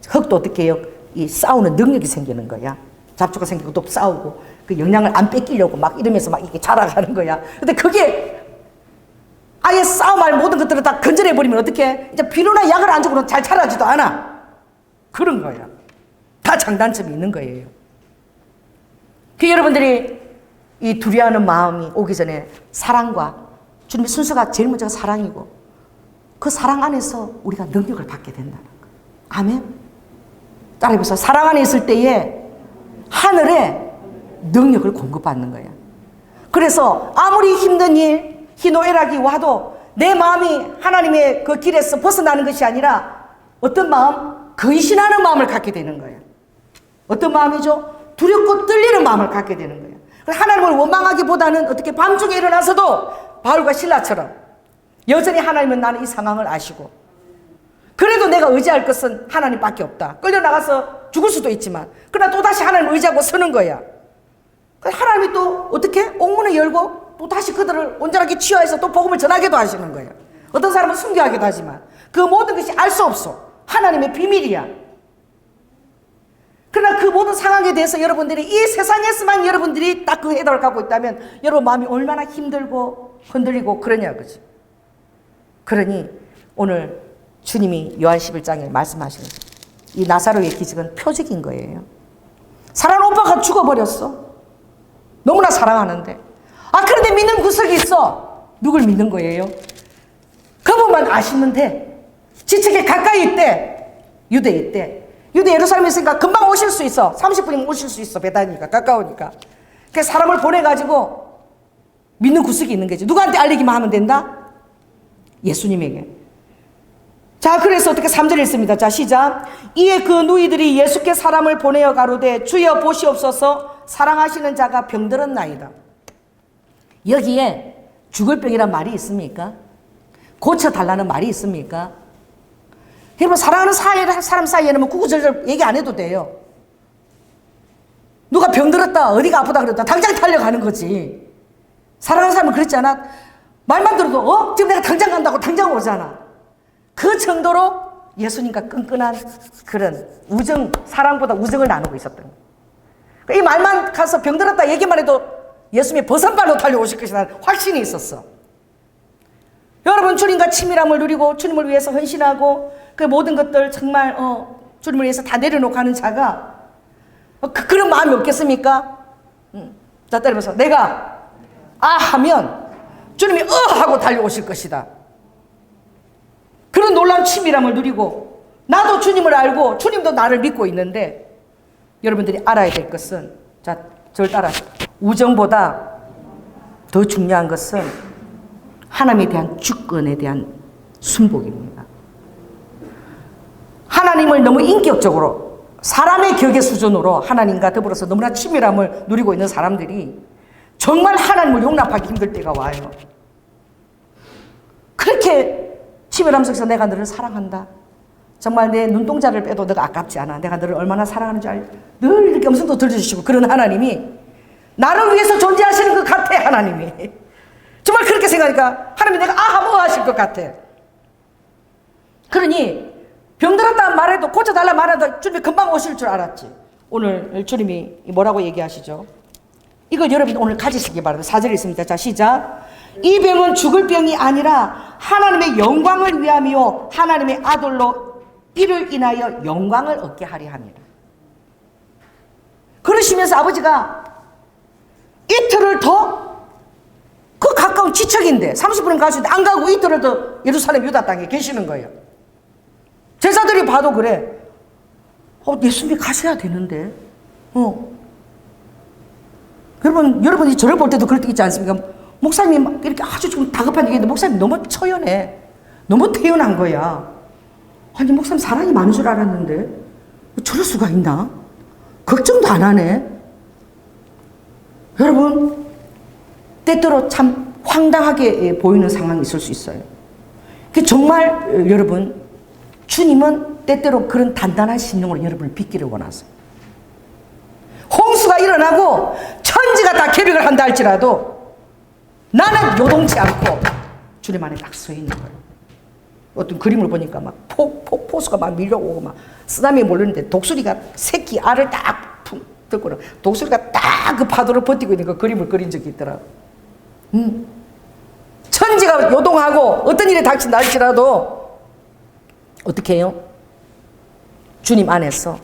흙도 어떻게 해요? 이 싸우는 능력이 생기는 거야. 잡초가 생기고 또 싸우고 그 영양을 안 뺏기려고 막 이러면서 막 이렇게 자라가는 거야. 근데 그게 아예 싸움할 모든 것들을 다 건져내버리면 어떻게? 이제 비료나 약을 안 주고는 잘 자라지도 않아. 그런 거야. 다 장단점이 있는 거예요. 그 여러분들이 이 두려워하는 마음이 오기 전에 사랑과 주님의 순서가 제일 먼저가 사랑이고 그 사랑 안에서 우리가 능력을 받게 된다는 거예요. 아멘. 따라해보세요. 사랑 안에 있을 때에 하늘에 능력을 공급받는 거예요. 그래서 아무리 힘든 일, 희노애락이 와도 내 마음이 하나님의 그 길에서 벗어나는 것이 아니라 어떤 마음? 근신하는 마음을 갖게 되는 거예요. 어떤 마음이죠? 두렵고 떨리는 마음을 갖게 되는 거예요. 하나님을 원망하기보다는 어떻게 밤중에 일어나서도 바울과 실라처럼 여전히 하나님은 나는 이 상황을 아시고 그래도 내가 의지할 것은 하나님밖에 없다. 끌려나가서 죽을 수도 있지만 그러나 또다시 하나님을 의지하고 서는 거야. 하나님이 또 어떻게? 옥문을 열고 또 다시 그들을 온전하게 치유해서 또 복음을 전하기도 하시는 거예요. 어떤 사람은 순교하기도 하지만 그 모든 것이 알 수 없어. 하나님의 비밀이야. 그러나 그 모든 상황에 대해서 여러분들이 이 세상에서만 여러분들이 딱 그 해답을 갖고 있다면 여러분 마음이 얼마나 힘들고 흔들리고 그러냐 그지. 그러니 오늘 주님이 요한 11장에 말씀하시는 이 나사로의 기적은 표적인 거예요. 사랑하는 오빠가 죽어버렸어. 너무나 사랑하는데 그런데 믿는 구석이 있어. 누굴 믿는 거예요? 그분만 아시면 돼. 지책에 가까이 있대. 유대에 있대. 유대 예루살렘에 있으니까 금방 오실 수 있어. 30분이면 오실 수 있어. 배다니까 가까우니까. 그 사람을 보내가지고 믿는 구석이 있는 거지. 누구한테 알리기만 하면 된다? 예수님에게. 자, 그래서 어떻게 3절에 있습니다. 자, 시작. 이에 그 누이들이 예수께 사람을 보내어 가로되 주여 보시옵소서 사랑하시는 자가 병들었나이다. 여기에 죽을 병이란 말이 있습니까? 고쳐달라는 말이 있습니까? 여러분 사랑하는 사람 사이에는 뭐 구구절절 얘기 안 해도 돼요. 누가 병들었다 어디가 아프다 그랬다 당장 달려가는 거지. 사랑하는 사람은 그렇지 않아? 말만 들어도 지금 내가 당장 간다고 당장 오잖아. 그 정도로 예수님과 끈끈한 그런 우정, 사랑보다 우정을 나누고 있었던 거예요. 이 말만 가서 병들었다 얘기만 해도 예수님이 버선발로 달려오실 것이라는 확신이 있었어. 여러분 주님과 친밀함을 누리고 주님을 위해서 헌신하고 그 모든 것들 정말 주님을 위해서 다 내려놓고 하는 자가 그런 마음이 없겠습니까? 자, 때리면서 내가 하면 주님이 하고 달려오실 것이다. 그런 놀라운 친밀함을 누리고 나도 주님을 알고 주님도 나를 믿고 있는데 여러분들이 알아야 될 것은 자, 저를 따라 우정보다 더 중요한 것은 하나님에 대한 주권에 대한 순복입니다. 하나님을 너무 인격적으로 사람의 격의 수준으로 하나님과 더불어서 너무나 친밀함을 누리고 있는 사람들이 정말 하나님을 용납하기 힘들 때가 와요. 그렇게 친밀함 속에서 내가 너를 사랑한다. 정말 내 눈동자를 빼도 너가 아깝지 않아. 내가 너를 얼마나 사랑하는 줄 알고 늘 이렇게 음성도 들려주시고 그런 하나님이 나를 위해서 존재하시는 것 같아. 하나님이 정말 그렇게 생각하니까 하나님이 내가 뭐 하실 것 같아. 그러니 병들었다 말해도 고쳐달라 말해도 주님이 금방 오실 줄 알았지. 오늘 주님이 뭐라고 얘기하시죠? 이거 여러분 오늘 가지시기 바랍니다. 4절에 있습니다. 자, 시작. 이 병은 죽을 병이 아니라 하나님의 영광을 위함이요 하나님의 아들로 이를 인하여 영광을 얻게 하려 함이라. 그러시면서 아버지가 이틀을 더 그 가까운 지척인데 30분은 갈 수 있는데 안 가고 이틀을 더 예루살렘 유다 땅에 계시는 거예요. 제자들이 봐도 그래. 예수님이 가셔야 되는데. 여러분이 저를 볼 때도 그럴 때 있지 않습니까? 목사님이 막 이렇게 아주 좀 다급한 얘기인데 목사님 너무 처연해. 너무 태연한 거야. 아니 목사님 사랑이 많은 줄 알았는데 저럴 수가 있나? 걱정도 안 하네. 여러분 때때로 참 황당하게 보이는 상황이 있을 수 있어요. 정말 여러분 주님은 때때로 그런 단단한 심령으로 여러분을 빚기를 원하세요. 홍수가 일어나고 천지가 다 계획을 한다 할지라도 나는 요동치 않고 주님 안에 딱 서 있는 거예요. 어떤 그림을 보니까 막 포수가 막 밀려오고 막 쓰나미에 몰렸는데 독수리가 새끼 알을 딱 듣고 독수리가 딱 그 파도를 버티고 있는 그 그림을 그린 적이 있더라고. 천지가 요동하고 어떤 일이 닥친다 할지라도 어떻게 해요? 주님 안에서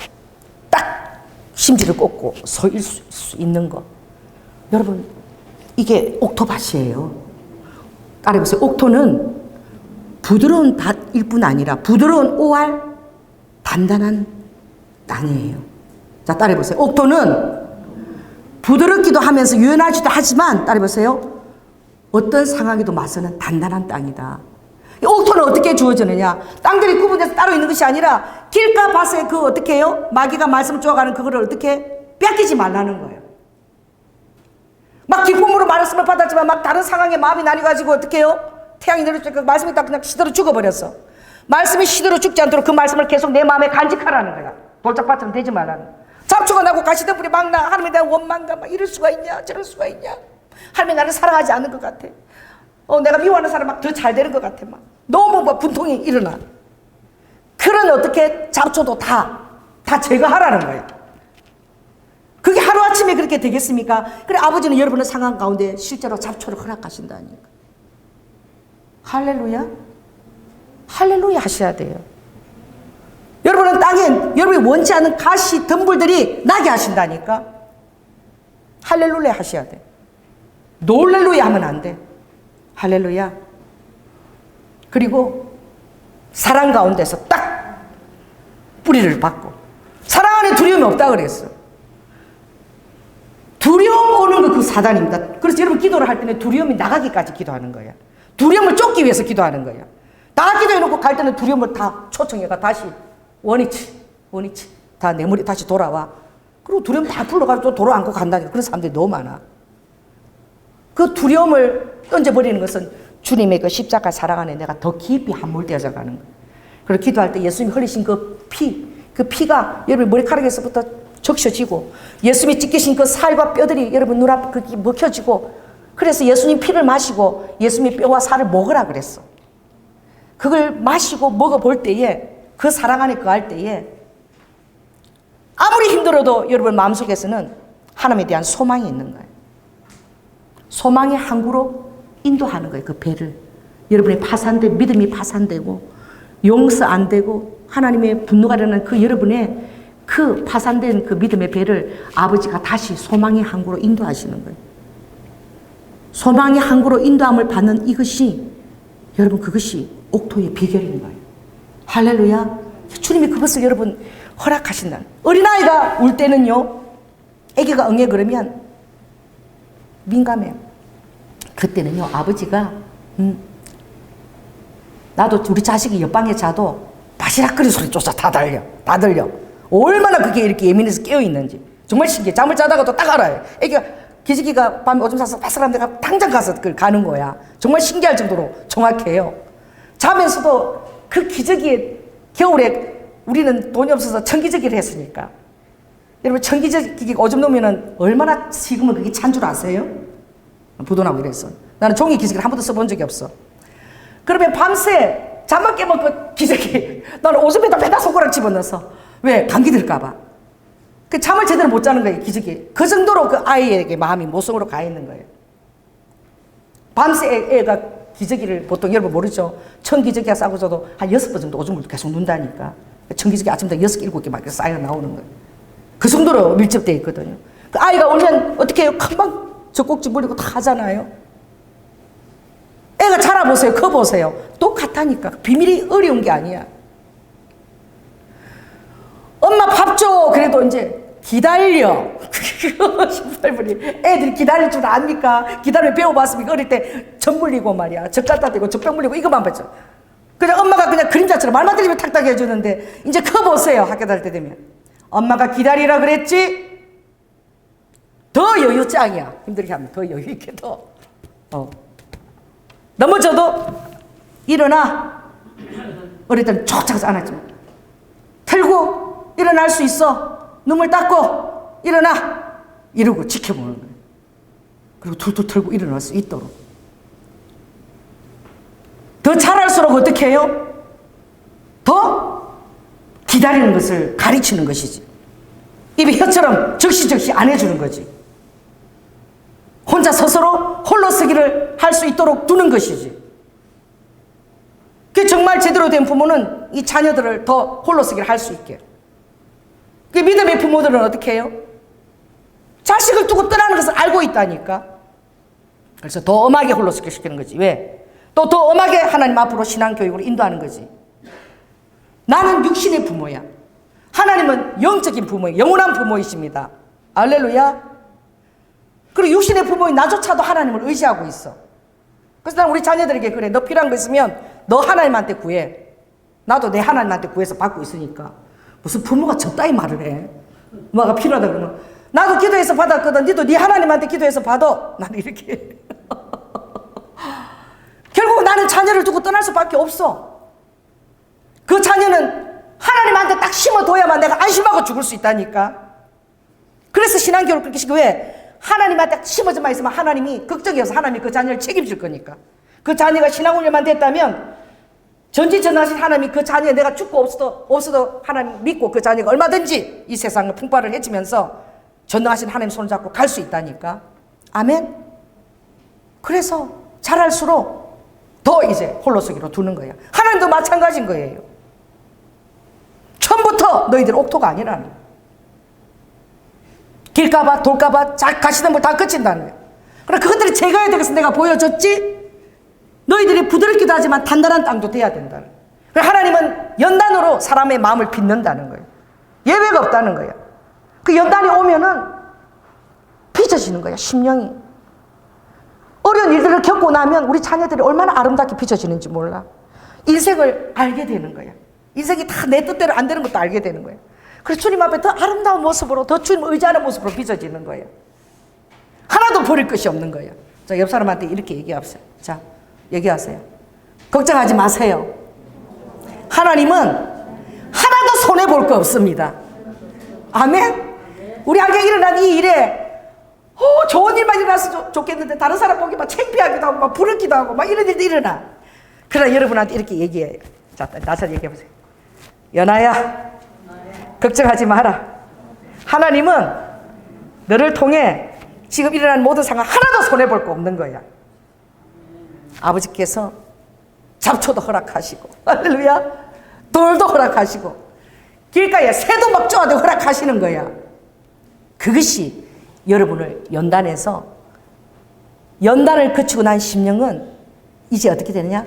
딱 심지를 꽂고 서 있을 수 있는 거. 여러분, 이게 옥토밭이에요. 따라해보세요. 옥토는 부드러운 밭일 뿐 아니라 부드러운 오알, 단단한 땅이에요. 자, 따라해보세요. 옥토는 부드럽기도 하면서 유연하지도 하지만, 따라해보세요. 어떤 상황에도 맞서는 단단한 땅이다. 이 옥토는 어떻게 주어지느냐? 땅들이 구분돼서 따로 있는 것이 아니라 길가 밭에 그 어떻게 해요? 마귀가 말씀 쪼아가는 그거를 어떻게 뺏기지 말라는 거예요. 막 기쁨으로 말씀을 받았지만 막 다른 상황에 마음이 나뉘어가지고 어떻게 해요? 태양이 내려주니까 말씀이 딱 그냥 시들어 죽어버렸어. 말씀이 시들어 죽지 않도록 그 말씀을 계속 내 마음에 간직하라는 거야. 돌짝밭처럼 되지 말라는 거야. 잡초가 나고 가시덤불이 막 나. 하나님에 대한 원망감, 막 이럴 수가 있냐, 저럴 수가 있냐. 하나님이 나를 사랑하지 않는 것 같아. 내가 미워하는 사람 막 더 잘 되는 것 같아. 막 너무 막 분통이 일어나. 그런 어떻게 잡초도 다 제거하라는 거예요. 그게 하루아침에 그렇게 되겠습니까? 그래, 아버지는 여러분의 상황 가운데 실제로 잡초를 허락하신다니까. 할렐루야? 할렐루야 하셔야 돼요. 여러분은 땅에 여러분이 원치 않는 가시 덤불들이 나게 하신다니까. 할렐루야 하셔야 돼. 놀렐루야 하면 안 돼. 할렐루야. 그리고 사랑 가운데서 딱 뿌리를 받고, 사랑 안에 두려움이 없다 그랬어. 두려움 오는 거 그 사단입니다. 그래서 여러분 기도를 할 때는 두려움이 나가기까지 기도하는 거야. 두려움을 쫓기 위해서 기도하는 거야. 다 기도해놓고 갈 때는 두려움을 다 초청해가 다시 원위치 다 내 머리 다시 돌아와. 그리고 두려움 다 풀러가지고 또 도로 안고 간다니까. 그런 사람들이 너무 많아. 그 두려움을 던져버리는 것은 주님의 그 십자가 사랑 안에 내가 더 깊이 함몰되어져 가는 거예요. 그리고 기도할 때 예수님이 흘리신 그 피가 여러분 머리카락에서부터 적셔지고, 예수님이 찢기신 그 살과 뼈들이 여러분 눈앞 먹혀지고, 그래서 예수님 피를 마시고 예수님의 뼈와 살을 먹으라 그랬어. 그걸 마시고 먹어볼 때에, 그 사랑 안에 거할 때에 아무리 힘들어도 여러분 마음속에서는 하나님에 대한 소망이 있는 거예요. 소망의 항구로 인도하는 거예요. 그 배를. 여러분의 믿음이 파산되고 용서 안 되고 하나님의 분노가 일어나는 그 여러분의 그 파산된 그 믿음의 배를 아버지가 다시 소망의 항구로 인도하시는 거예요. 소망의 항구로 인도함을 받는 이것이, 여러분, 그것이 옥토의 비결인 거예요. 할렐루야. 주님이 그것을 여러분 허락하신다. 어린아이가 울 때는요, 아기가 응애 그러면 민감해요. 그때는요, 아버지가 나도 우리 자식이 옆방에 자도 바시락거리는 소리 쫓아 다 들려. 얼마나 그게 이렇게 예민해서 깨어있는지 정말 신기해. 잠을 자다가도 딱 알아요. 애기가, 기저귀가 밤에 오줌 싸서 바스락하면 내가 당장 가서 그걸 가는 거야. 정말 신기할 정도로 정확해요. 자면서도 그 기저귀에, 겨울에 우리는 돈이 없어서 천기저귀를 했으니까, 여러분 천기저귀가 오줌 놓으면 얼마나 식으면 그게 찬 줄 아세요? 부도나고 이래서. 나는 종이 기저귀를 한 번도 써본 적이 없어. 그러면 밤새 잠만 깨면 그 기저귀 나는 오줌에다 매다 손가락 집어넣어서, 왜? 감기 들까봐. 그 잠을 제대로 못 자는 거예요, 기저귀. 그 정도로 그 아이에게 마음이 모성으로 가 있는 거예요. 밤새 애가 기저귀를, 보통 여러분 모르죠? 천기저귀가 싸고 저도 한 6번 정도 오줌을 계속 눈다니까. 천기저귀 아침부터 6, 7개 막 쌓여 나오는 거예요. 그 정도로 밀집되어 있거든요. 그 아이가 울면 어떻게 해요? 금방 젖꼭지 물리고 다 하잖아요. 애가 자라보세요. 커보세요. 똑같다니까. 비밀이 어려운 게 아니야. 엄마 밥 줘. 그래도 이제 기다려. 18분이 애들이 기다릴 줄 압니까? 기다리면 배워봤습니까? 어릴 때 젖 물리고 말이야. 젖 갖다 대고 젖병 물리고 이것만 봤죠. 그냥 엄마가 그냥 그림자처럼 말만 들리면 탁탁 해주는데, 이제 커보세요. 학교 다닐 때 되면. 엄마가 기다리라 그랬지? 더 여유 짱이야. 힘들게 하면 더 여유 있게 더. 넘어져도 일어나. 어릴 때는 촉착해서 안았지만 털고 일어날 수 있어. 눈물 닦고 일어나. 이러고 지켜보는 거예요. 그리고 툴툴 털고 일어날 수 있도록. 더 자랄수록 어떻게 해요? 더 기다리는 것을 가르치는 것이지. 입이 혀처럼 적시적시 안 해주는 거지. 혼자 스스로 홀로 서기를 할 수 있도록 두는 것이지. 그 정말 제대로 된 부모는 이 자녀들을 더 홀로 서기를 할 수 있게. 그 믿음의 부모들은 어떻게 해요? 자식을 두고 떠나는 것을 알고 있다니까. 그래서 더 엄하게 홀로 서기 시키는 거지. 왜? 또 더 엄하게 하나님 앞으로 신앙교육으로 인도하는 거지. 나는 육신의 부모야. 하나님은 영적인 부모예요. 영원한 부모이십니다. 할렐루야. 그리고 육신의 부모인 나조차도 하나님을 의지하고 있어. 그래서 난 우리 자녀들에게 그래. 너 필요한 거 있으면 너 하나님한테 구해. 나도 내 하나님한테 구해서 받고 있으니까. 무슨 부모가 저 따위 말을 해. 뭐가 필요하다 그러면 나도 기도해서 받았거든. 니도 네 하나님한테 기도해서 받아. 나는 이렇게. 결국 나는 자녀를 두고 떠날 수밖에 없어. 그 자녀는 하나님한테 딱 심어둬야만 내가 안심하고 죽을 수 있다니까. 그래서 신앙교육을 그렇게 시키고 왜? 하나님한테 딱 심어져만 있으면 하나님이 걱정이어서 하나님이 그 자녀를 책임질 거니까. 그 자녀가 신앙훈련만 됐다면 전지전능하신 하나님이 그 자녀에 내가 죽고 없어도 하나님 믿고 그 자녀가 얼마든지 이 세상을 풍파를 헤치면서 전능하신 하나님 손을 잡고 갈 수 있다니까. 아멘. 그래서 자랄수록 더 이제 홀로서기로 두는 거야. 하나님도 마찬가지인 거예요. 처음부터 너희들 옥토가 아니라는 거야. 길가봐 돌가봐 가시던 물 다 그친다는 거야. 그래 그것들이 제거해야 되겠어. 내가 보여줬지. 너희들이 부드럽기도 하지만 단단한 땅도 돼야 된다는 거야. 그래 하나님은 연단으로 사람의 마음을 빚는다는 거예요. 예외가 없다는 거야. 그 연단이 오면은 빚어지는 거야. 심령이. 어려운 일들을 겪고 나면 우리 자녀들이 얼마나 아름답게 빚어지는지 몰라. 인생을 알게 되는 거야. 인생이 다 내 뜻대로 안 되는 것도 알게 되는 거야. 그래서 주님 앞에 더 아름다운 모습으로 더 주님을 의지하는 모습으로 빚어지는 거예요. 하나도 버릴 것이 없는 거예요. 자, 옆 사람한테 이렇게 얘기하세요. 자, 얘기하세요. 걱정하지 마세요. 하나님은 하나도 손해볼 거 없습니다. 아멘? 우리 한경 일어난 이 일에 좋은 일만 일어나서 좋겠는데 다른 사람 보기 막 창피하기도 하고 막 부럽기도 하고 막 이런 일도 일어나. 그러나 여러분한테 이렇게 얘기해요. 자, 나서 얘기해보세요. 연아야, 걱정하지 마라. 하나님은 너를 통해 지금 일어난 모든 상황 하나도 손해볼 거 없는 거야. 아버지께서 잡초도 허락하시고 할렐루야, 돌도 허락하시고 길가에 새도 막 쪼아대고 허락하시는 거야. 그것이 여러분을 연단을 거치고 난 심령은 이제 어떻게 되느냐?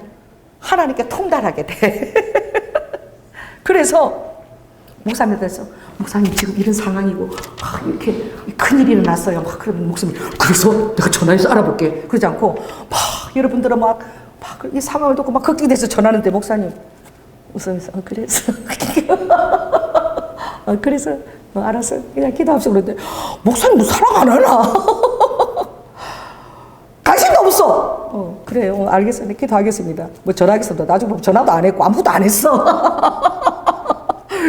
하나님께 통달하게 돼. 그래서 목사님들께서 목사님 지금 이런 상황이고 이렇게 큰일이 일어났어요. 막 그러면 목사님 그래서 내가 전화해서 알아볼게. 그러지 않고 막 여러분들은 막 이 상황을 듣고 막 걱정돼서 전화하는데 목사님 웃으면서 그래서 그래서 알았어 그냥 기도합시다. 그랬는데 목사님 사랑 안 하나? 관심도 없어. 그래요. 알겠습니다. 기도하겠습니다. 뭐 전화하겠습니다. 나중에 보면 전화도 안 했고 아무것도 안 했어.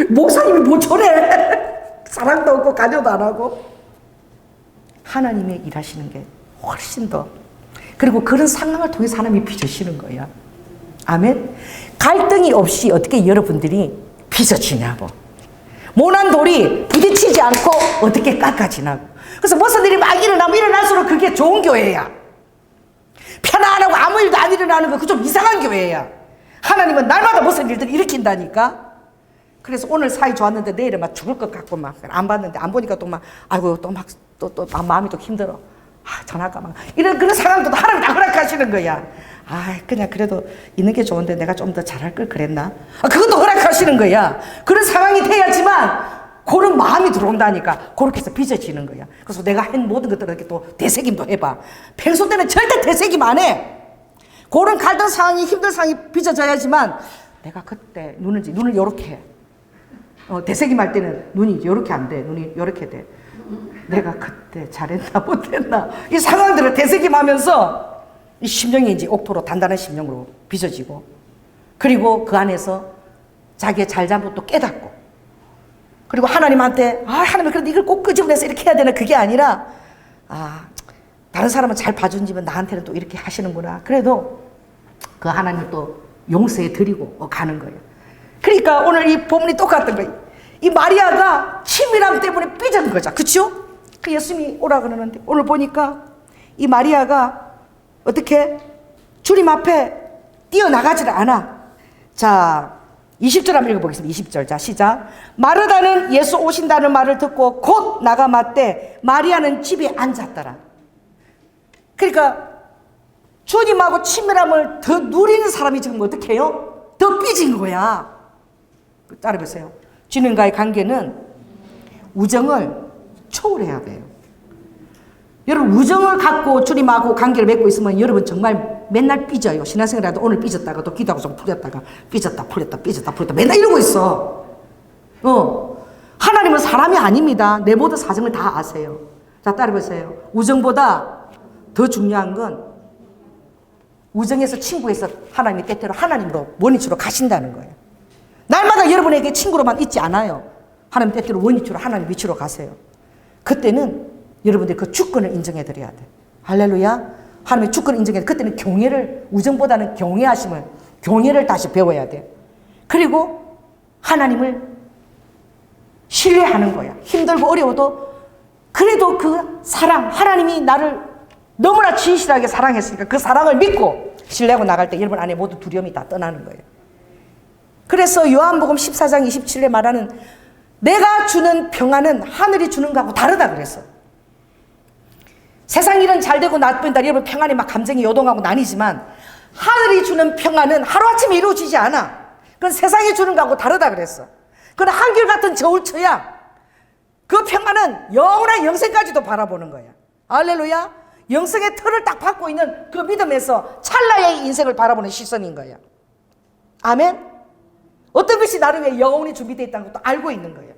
목사님이 뭐 저래? 사랑도 없고 관여도 안 하고. 하나님의 일하시는 게 훨씬 더. 그리고 그런 상황을 통해서 하나님이 빚으시는 거야. 아멘. 갈등이 없이 어떻게 여러분들이 빚어지냐고. 모난 돌이 부딪히지 않고 어떻게 깎아지냐고. 그래서 무슨 일이 막 일어나면 일어날수록 그게 좋은 교회야. 편안하고 아무 일도 안 일어나는 거 그 좀 이상한 교회야. 하나님은 날마다 무슨 일들을 일으킨다니까. 그래서 오늘 사이 좋았는데 내일은 막 죽을 것 같고 막 안 봤는데 안 보니까 또 막 아이고 또 막 또 마음이 또 힘들어. 전화가 막 이런 그런 상황도 하나님 다 허락하시는 거야. 그냥 그래도 있는 게 좋은데 내가 좀 더 잘할 걸 그랬나? 그것도 허락하시는 거야. 그런 상황이 돼야지만 그런 마음이 들어온다니까. 그렇게 해서 빚어지는 거야. 그래서 내가 한 모든 것들을 이렇게 또 되새김도 해봐. 평소 때는 절대 되새김 안 해. 그런 갈등 상황이 힘든 상황이 빚어져야지만 내가 그때 눈을 요렇게 해. 되새김 할 때는 눈이 요렇게 안 돼. 눈이 요렇게 돼. 내가 그때 잘했나 못했나. 이 상황들을 되새김하면서 이 심령이 이제 옥토로 단단한 심령으로 빚어지고 그리고 그 안에서 자기의 잘잘못도 깨닫고 그리고 하나님한테 하나님 그래도 이걸 꼭 끄집어내서 이렇게 해야 되나 그게 아니라 다른 사람은 잘 봐준 집은 나한테는 또 이렇게 하시는구나. 그래도 그 하나님을 또 용서해 드리고 가는 거예요. 그러니까 오늘 이 본문이 똑같은 거예요. 이 마리아가 치밀함 때문에 삐진 거죠. 그렇죠? 그 예수님이 오라 그러는데 오늘 보니까 이 마리아가 어떻게 주님 앞에 뛰어나가지를 않아. 자, 20절 한번 읽어보겠습니다. 20절. 자, 시작. 마르다는 예수 오신다는 말을 듣고 곧 나가 맞대 마리아는 집에 앉았더라. 그러니까 주님하고 친밀함을 더 누리는 사람이 지금 어떻게 해요? 더 삐진 거야. 따라보세요. 주님과의 관계는 우정을 초월해야 돼요. 여러분 우정을 갖고 주님하고 관계를 맺고 있으면 여러분 정말 맨날 삐져요. 신앙생활에도 오늘 삐졌다가 또 기도하고 좀 풀렸다가 삐졌다 풀렸다 삐졌다 풀렸다 맨날 이러고 있어. 하나님은 사람이 아닙니다. 내 모든 사정을 다 아세요. 자, 따라보세요. 우정보다 더 중요한 건 우정에서 친구에서 하나님이 때때로 하나님으로 원위치로 가신다는 거예요. 날마다 여러분에게 친구로만 있지 않아요. 하나님 때때로 원위치로 하나님 위치로 가세요. 그때는 여러분들이 그 주권을 인정해 드려야 돼. 할렐루야. 하나님의 주권을 인정해. 그때는 경외를, 우정보다는 경외하심을, 경외를 다시 배워야 돼. 그리고 하나님을 신뢰하는 거야. 힘들고 어려워도 그래도 그 사랑, 하나님이 나를 너무나 진실하게 사랑했으니까 그 사랑을 믿고 신뢰하고 나갈 때 여러분 안에 모두 두려움이 다 떠나는 거예요. 그래서 요한복음 14장 27절에 말하는 내가 주는 평안은 하늘이 주는 거하고 다르다 그랬어. 세상 일은 잘 되고 나쁜다 여러분 평안이 막 감정이 요동하고 나뉘지만 하늘이 주는 평안은 하루아침에 이루어지지 않아. 그건 세상이 주는 거하고 다르다 그랬어. 그건 한결같은 저울처야. 그 평안은 영원한 영생까지도 바라보는 거야. 할렐루야. 영생의 틀을 딱 받고 있는 그 믿음에서 찰나의 인생을 바라보는 시선인 거야. 아멘. 어떤 것이 나를 위해 영원히 준비되어 있다는 것도 알고 있는 거예요.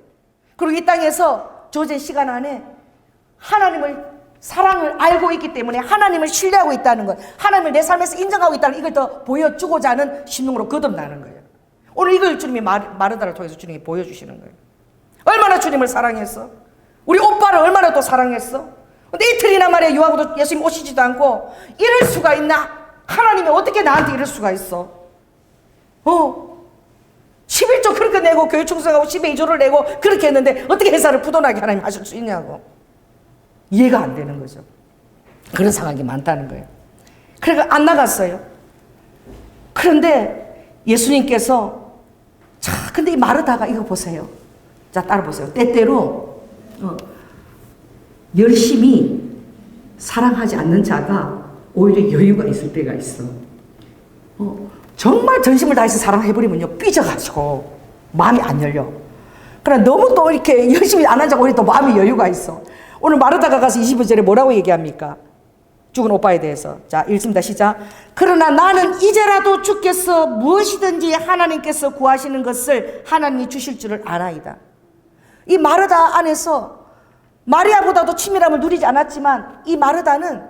그리고 이 땅에서 주어진 시간 안에 하나님을 사랑을 알고 있기 때문에 하나님을 신뢰하고 있다는 것, 하나님을 내 삶에서 인정하고 있다는 이걸 더 보여주고자 하는 신용으로 거듭나는 거예요. 오늘 이걸 주님이 마르다를 통해서 주님이 보여주시는 거예요. 얼마나 주님을 사랑했어? 우리 오빠를 얼마나 또 사랑했어? 근데 이틀이나 만에 유하고도 예수님 오시지도 않고 이럴 수가 있나? 하나님이 어떻게 나한테 이럴 수가 있어? 11조 그렇게 내고 교회 충성하고 10의 2조를 내고 그렇게 했는데 어떻게 회사를 부도나게 하나님 하실 수 있냐고. 이해가 안 되는 거죠. 그런 상황이 많다는 거예요. 그러니까 안 나갔어요. 그런데 예수님께서 자, 근데 이 마르다가 이거 보세요. 자, 따라 보세요. 때때로 열심히 사랑하지 않는 자가 오히려 여유가 있을 때가 있어. 정말 전심을 다해서 사랑해버리면요 삐져가지고 마음이 안 열려. 그러나 너무 또 이렇게 열심히 안 한 자가 오히려 또 마음이 여유가 있어. 오늘 마르다가 가서 25절에 뭐라고 얘기합니까? 죽은 오빠에 대해서. 자, 읽습니다. 시작. 그러나 나는 이제라도 주께서 무엇이든지 하나님께서 구하시는 것을 하나님이 주실 줄을 아나이다. 이 마르다 안에서 마리아보다도 친밀함을 누리지 않았지만 이 마르다는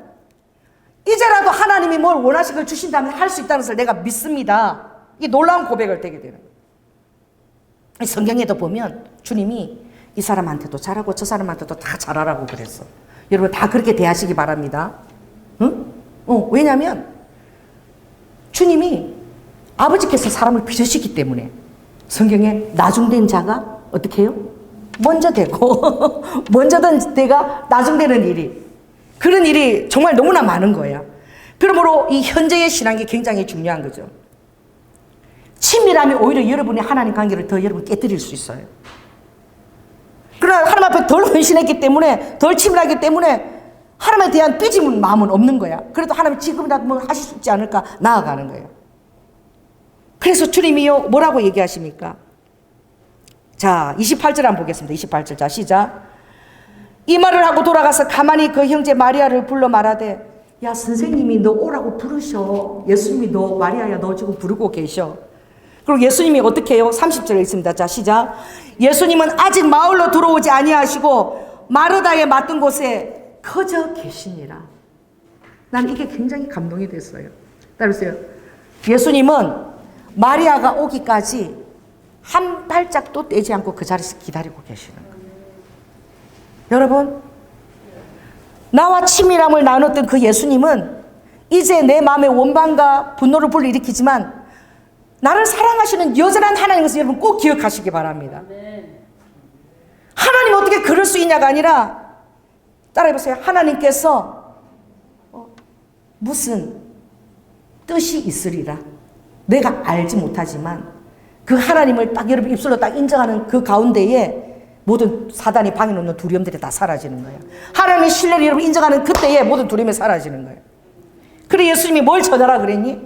이제라도 하나님이 뭘 원하시는 걸 주신다면 할 수 있다는 것을 내가 믿습니다. 이 놀라운 고백을 되게 되는 거예요. 성경에도 보면 주님이 이 사람한테도 잘하고 저 사람한테도 다 잘하라고 그랬어. 여러분 다 그렇게 대하시기 바랍니다. 응? 왜냐하면 주님이 아버지께서 사람을 빚으시기 때문에 성경에 나중된 자가 어떻게 해요? 먼저 되고 먼저 된 데가 나중되는 일이 그런 일이 정말 너무나 많은 거예요. 그러므로 이 현재의 신앙이 굉장히 중요한 거죠. 친밀함이 오히려 여러분의 하나님 관계를 더 여러분 깨뜨릴 수 있어요. 그러나 하나님 앞에 덜 헌신했기 때문에 덜 친밀하기 때문에 하나님에 대한 삐짐은 마음은 없는 거야. 그래도 하나님 지금이라도 뭐 하실 수 있지 않을까 나아가는 거예요. 그래서 주님이요 뭐라고 얘기하십니까? 자 28절 한번 보겠습니다. 28절 자 시작. 이 말을 하고 돌아가서 가만히 그 형제 마리아를 불러 말하되 야 선생님이 너 오라고 부르셔. 예수님이 너 마리아야 너 지금 부르고 계셔. 그리고 예수님이 어떻게 해요? 30절에 있습니다. 자 시작. 예수님은 아직 마을로 들어오지 아니하시고 마르다에 맞던 곳에 커져 계시니라. 난 이게 굉장히 감동이 됐어요. 따라오세요. 예수님은 마리아가 오기까지 한 발짝도 떼지 않고 그 자리에서 기다리고 계시는 거예요. 여러분 나와 친밀함을 나눴던 그 예수님은 이제 내 마음에 원망과 분노를 불러일으키지만 나를 사랑하시는 여전한 하나님 것을 여러분 꼭 기억하시기 바랍니다. 하나님 어떻게 그럴 수 있냐가 아니라 따라해보세요. 하나님께서 무슨 뜻이 있으리라. 내가 알지 못하지만 그 하나님을 딱 여러분 입술로 딱 인정하는 그 가운데에 모든 사단이 방해 놓는 두려움들이 다 사라지는 거예요. 하나님의 신뢰를 여러분 인정하는 그때에 모든 두려움이 사라지는 거예요. 그래 예수님이 뭘 전하라 그랬니?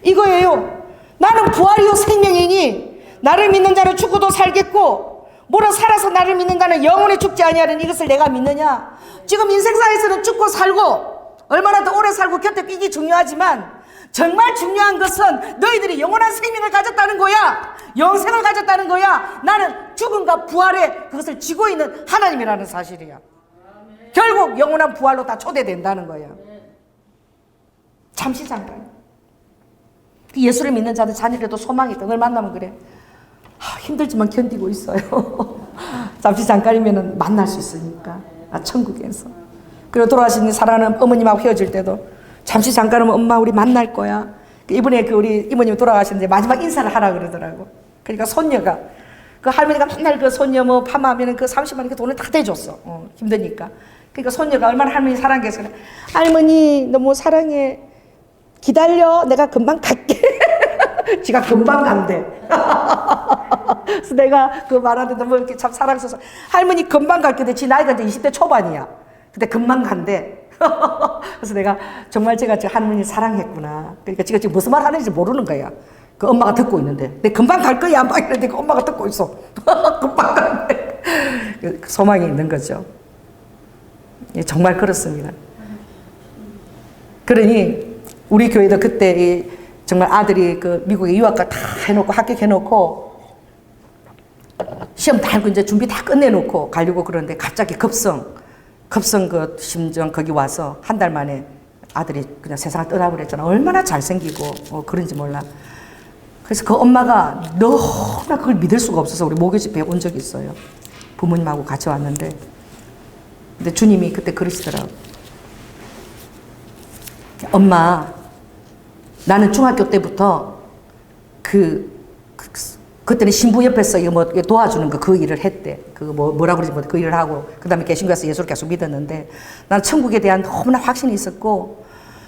이거예요. 나는 부활이요 생명이니 나를 믿는 자는 죽어도 살겠고 뭐라 살아서 나를 믿는 자는 영원히 죽지 아니하는 이것을 내가 믿느냐. 지금 인생사에서는 죽고 살고 얼마나 더 오래 살고 곁에 끼기 중요하지만 정말 중요한 것은 너희들이 영원한 생명을 가졌다는 거야. 영생을 가졌다는 거야. 나는 죽음과 부활에 그것을 지고 있는 하나님이라는 사실이야. 결국 영원한 부활로 다 초대된다는 거야. 잠시 잠깐. 예수를 믿는 자들 자녀라도 소망이 있다. 널 만나면 그래. 힘들지만 견디고 있어요. 잠시 잠깐이면 만날 수 있으니까. 천국에서. 그리고 돌아가신 사랑하는 어머님하고 헤어질 때도 잠시 잠깐은 엄마 우리 만날 거야. 이번에 우리 이모님 돌아가셨는데 마지막 인사를 하라 그러더라고. 그러니까 손녀가 그 할머니가 맨날 그 손녀 뭐 파마하면 그 30만 원 그 돈을 다 대줬어. 힘드니까. 그러니까 손녀가 얼마나 할머니 사랑해서 그래. 할머니 너무 사랑해. 기다려. 내가 금방 갈게. 지가 금방 간대. 그래서 내가 그 말하는데 너무 이렇게 참 사랑스러워서 할머니 금방 갈게. 근데 지 나이가 이제 20대 초반이야. 근데 금방 간대. 그래서 내가 정말 제가 할머니 사랑했구나. 그러니까 지가 지금 무슨 말 하는지 모르는 거야. 그 엄마가 듣고 있는데 내 금방 갈 거야 막 이러는데 그 엄마가 듣고 있어. 금방 간대. 그 소망이 있는 거죠. 예, 정말 그렇습니다. 그러니 우리 교회도 그때 정말 아들이 그 미국에 유학가 다 해놓고 합격해놓고 시험 다 하고 이제 준비 다 끝내놓고 가려고 그러는데 갑자기 급성 그 심정 거기 와서 한 달 만에 아들이 그냥 세상을 떠나버렸잖아. 얼마나 잘생기고 그런지 몰라. 그래서 그 엄마가 너무나 그걸 믿을 수가 없어서 우리 목요 집회에 온 적이 있어요. 부모님하고 같이 왔는데 근데 주님이 그때 그러시더라고. 엄마 나는 중학교 때부터 그때는 신부 옆에서 이거 뭐 도와주는 그 일을 했대. 뭐라 그러지 그 일을 하고 그다음에 개신교에서 예수를 계속 믿었는데 나는 천국에 대한 너무나 확신이 있었고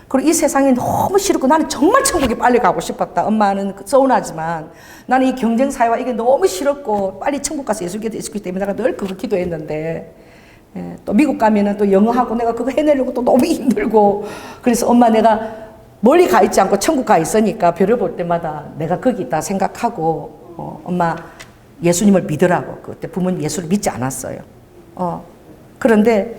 그리고 이 세상이 너무 싫었고 나는 정말 천국에 빨리 가고 싶었다. 엄마는 서운하지만 나는 이 경쟁 사회와 이게 너무 싫었고 빨리 천국 가서 예수 믿기 때문에 내가 늘 그거 기도했는데 또 미국 가면은 또 영어하고 내가 그거 해내려고 또 너무 힘들고 그래서 엄마 내가 멀리 가 있지 않고 천국 가 있으니까 별을 볼 때마다 내가 거기 있다 생각하고 엄마 예수님을 믿으라고. 그때 부모님 예수를 믿지 않았어요. 그런데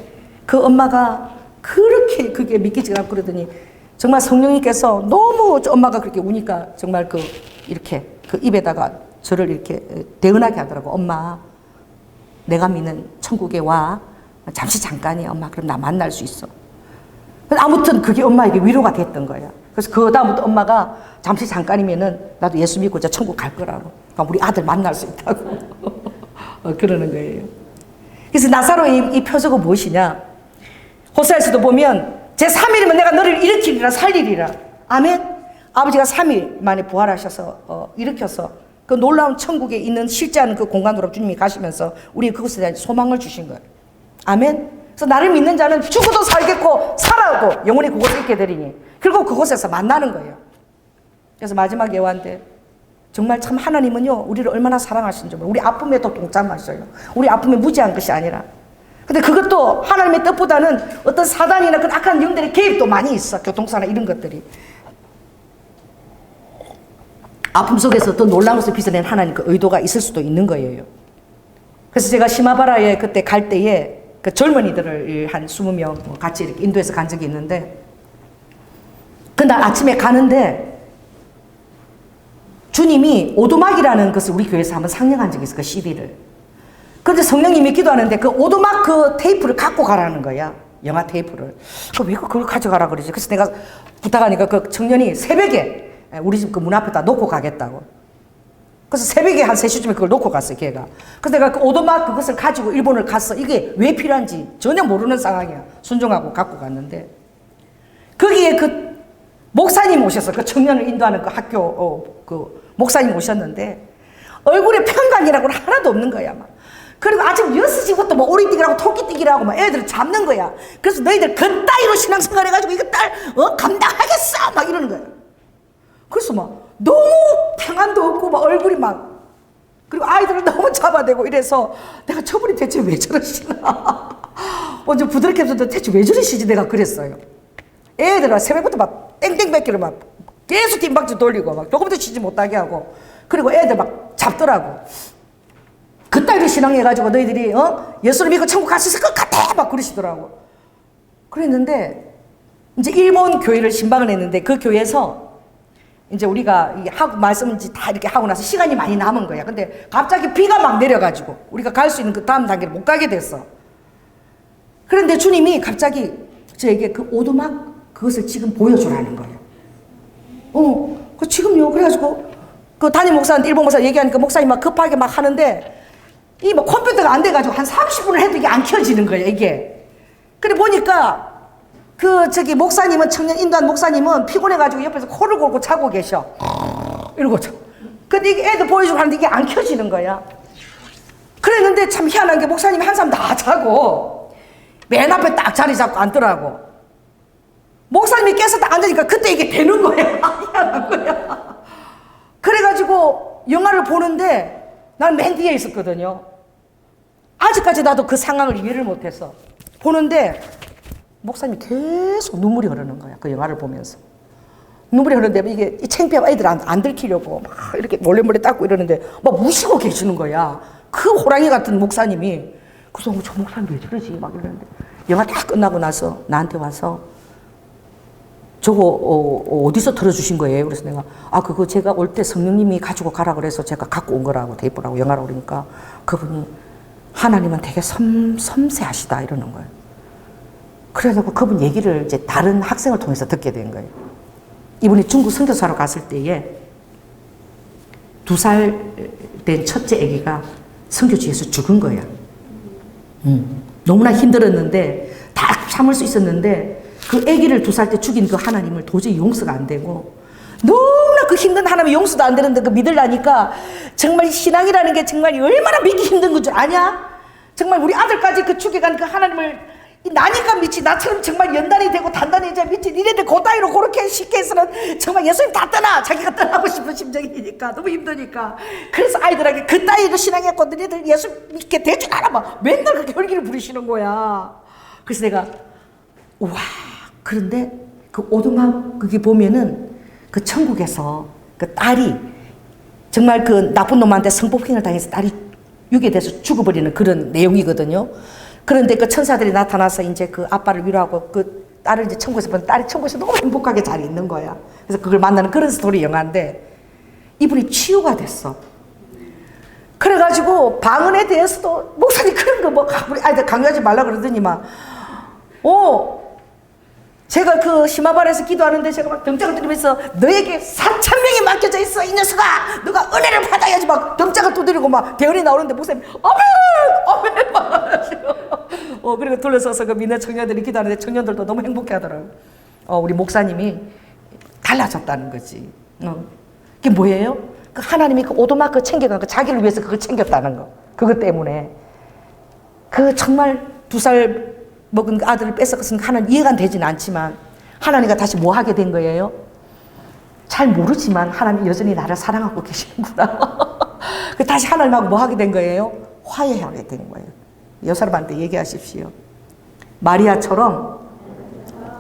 그 엄마가 그렇게 그게 믿기지가 않고 그러더니 정말 성령님께서 너무 엄마가 그렇게 우니까 정말 이렇게 그 입에다가 저를 이렇게 대은하게 하더라고. 엄마 내가 믿는 천국에 와. 잠시 잠깐이야 엄마. 그럼 나 만날 수 있어. 아무튼 그게 엄마에게 위로가 됐던 거야. 그래서 그 다음부터 엄마가 잠시 잠깐이면은 나도 예수 믿고 이제 천국 갈 거라고. 그러니까 우리 아들 만날 수 있다고. 그러는 거예요. 그래서 나사로의 이 표적은 무엇이냐? 호세아에서도 보면 제3일이면 내가 너를 일으키리라 살리리라. 아멘. 아버지가 3일 만에 부활하셔서 일으켜서 그 놀라운 천국에 있는 실제하는 그 공간으로 주님이 가시면서 우리 그것에 대한 소망을 주신 거예요. 아멘. 그래서 나를 믿는 자는 죽어도 살겠고 살아도 영원히 그곳에 있게 되리니 결국 그곳에서 만나는 거예요. 그래서 마지막 예화인데 정말 참 하나님은요 우리를 얼마나 사랑하시는지 몰라요. 우리 아픔에도 동참하셔요. 우리 아픔이 무지한 것이 아니라. 근데 그것도 하나님의 뜻보다는 어떤 사단이나 그 악한 영들의 개입도 많이 있어. 교통사나 이런 것들이. 아픔 속에서 더 놀라운 것을 빚어낸 하나님 그 의도가 있을 수도 있는 거예요. 그래서 제가 시마바라에 그때 갈 때에 그 젊은이들을 한 20명 같이 이렇게 인도에서 간 적이 있는데 그날 아침에 가는데 주님이 오두막이라는 것을 우리 교회에서 한번 상영한 적이 있어. 그 CD를. 그런데 성령님이 기도하는데 그 오두막 그 테이프를 갖고 가라는 거야. 영화 테이프를. 왜 그걸 가져가라 그러지? 그래서 내가 부탁하니까 그 청년이 새벽에 우리 집 그 문 앞에다 놓고 가겠다고. 그래서 새벽에 한 3시쯤에 그걸 놓고 갔어요, 걔가. 그래서 내가 그 오두막 그것을 가지고 일본을 갔어. 이게 왜 필요한지 전혀 모르는 상황이야. 순종하고 갖고 갔는데 거기에 그 목사님 오셨어. 그 청년을 인도하는 그 학교 그 목사님 오셨는데 얼굴에 평강이라고는 하나도 없는 거야. 막. 그리고 아침 6시부터 뭐 오리뛰기라고 토끼뛰기라고 막 애들을 잡는 거야. 그래서 너희들 그따위로 신앙생활 해가지고 이거 감당하겠어? 막 이러는 거야. 그래서 막 너무 평안도 없고 막 얼굴이 막 그리고 아이들을 너무 잡아대고 이래서 내가 저분이 대체 왜 저러시나. 먼저 부드럽게 해서 대체 왜 저러시지 내가 그랬어요. 애들은 새벽부터 막 땡땡백기를 막 계속 뒷박질 돌리고 막 조금도 쉬지 못하게 하고 그리고 애들 막 잡더라고. 그따위로 신앙해가지고 너희들이 예수를 믿고 천국 갈 수 있을 것 같아 막 그러시더라고. 그랬는데 이제 일본 교회를 신방을 했는데 그 교회에서 이제 우리가 말씀을 다 이렇게 하고 나서 시간이 많이 남은 거야. 근데 갑자기 비가 막 내려가지고 우리가 갈 수 있는 그 다음 단계를 못 가게 됐어. 그런데 주님이 갑자기 저에게 그 오두막 그것을 지금 보여주라는 거예요. 그 지금요. 그래가지고 그 담임 목사한테 일본 목사 얘기하니까 목사님 막 급하게 막 하는데 이 뭐 컴퓨터가 안 돼가지고 한 30분을 해도 이게 안 켜지는 거예요, 이게. 그래 보니까 목사님은 청년 인도한 목사님은 피곤해가지고 옆에서 코를 골고 자고 계셔. 이러고 자. 근데 이게 애들 보여주고 하는데 이게 안 켜지는 거야. 그랬는데 참 희한한 게 목사님이 한 사람 다 자고 맨 앞에 딱 자리 잡고 앉더라고. 목사님이 깨서 딱 앉으니까 그때 이게 되는 거야. 희한한 거야. 그래가지고 영화를 보는데 난 맨 뒤에 있었거든요. 아직까지 나도 그 상황을 이해를 못했어. 보는데 목사님이 계속 눈물이 흐르는 거야. 그 영화를 보면서. 눈물이 흐르는데 이게 창피하고 애들 안 들키려고 막 이렇게 몰래 닦고 이러는데 막 무시고 계시는 거야. 그 호랑이 같은 목사님이. 그래서 저 목사님 왜 저러지? 막 이러는데 영화 다 끝나고 나서 나한테 와서 저거 어디서 들어주신 거예요? 그래서 내가 그거 제가 올 때 성령님이 가지고 가라 그래서 제가 갖고 온 거라고 테이프라고 영화를 오니까 그분이 하나님은 되게 섬세하시다 이러는 거예요. 그래서 그분 얘기를 이제 다른 학생을 통해서 듣게 된 거예요. 이분이 중국 선교사로 갔을 때에 2살 된 첫째 아기가 선교지에서 죽은 거야. 너무나 힘들었는데 다 참을 수 있었는데 그 아기를 2살 때 죽인 그 하나님을 도저히 용서가 안 되고 너무나 그 힘든 하나님의 용서도 안 되는데 그 믿으려니까 정말 신앙이라는 게 정말 얼마나 믿기 힘든 건 줄 아냐? 정말 우리 아들까지 그 죽여간 그 하나님을 나니까 믿지. 나처럼 정말 연단이 되고 단단히 이제 믿지. 니네들 고따위로 그렇게 쉽게 해서는 정말 예수님 다 떠나. 자기가 떠나고 싶은 심정이니까 너무 힘드니까. 그래서 아이들에게 그따위로 신앙했고 너희들 예수 믿게 되줄 알아. 막 맨날 그렇게 혈기를 부리시는 거야. 그래서 내가 우와. 그런데 그 오두막 그게 보면은 그 천국에서 그 딸이 정말 그 나쁜 놈한테 성폭행을 당해서 딸이 유괴돼서 죽어버리는 그런 내용이거든요. 그런데 그 천사들이 나타나서 이제 그 아빠를 위로하고 그 딸을 이제 천국에서 본 딸이 천국에서 너무 행복하게 잘 있는 거야. 그래서 그걸 만나는 그런 스토리 영화인데 이분이 치유가 됐어. 그래가지고 방언에 대해서도 목사님 그런 거 뭐 우리 아이들 강요하지 말라 그러더니만 제가 그 심화발에서 기도하는데 제가 막 병장을 두드리면서 너에게 4,000명이 맡겨져 있어 이 녀석아 너가 은혜를 받아야지 막 병장을 두드리고 막 대언이 나오는데 목사님 아멘 막 하시고 그리고 둘러서서 그 믿는 청년들이 기도하는데 청년들도 너무 행복해 하더라고요. 우리 목사님이 달라졌다는 거지. 그게 뭐예요? 그 하나님이 그 오두막 그 챙겨간 거 자기를 위해서 그걸 챙겼다는 거. 그것 때문에 그 정말 2살 먹은 그 아들을 뺏어갔으니까 하나님 이해가 되지는 않지만 하나님과 다시 뭐 하게 된 거예요? 잘 모르지만 하나님 여전히 나를 사랑하고 계시는구나. 다시 하나님하고 뭐 하게 된 거예요? 화해하게 된 거예요. 이 사람한테 얘기하십시오. 마리아처럼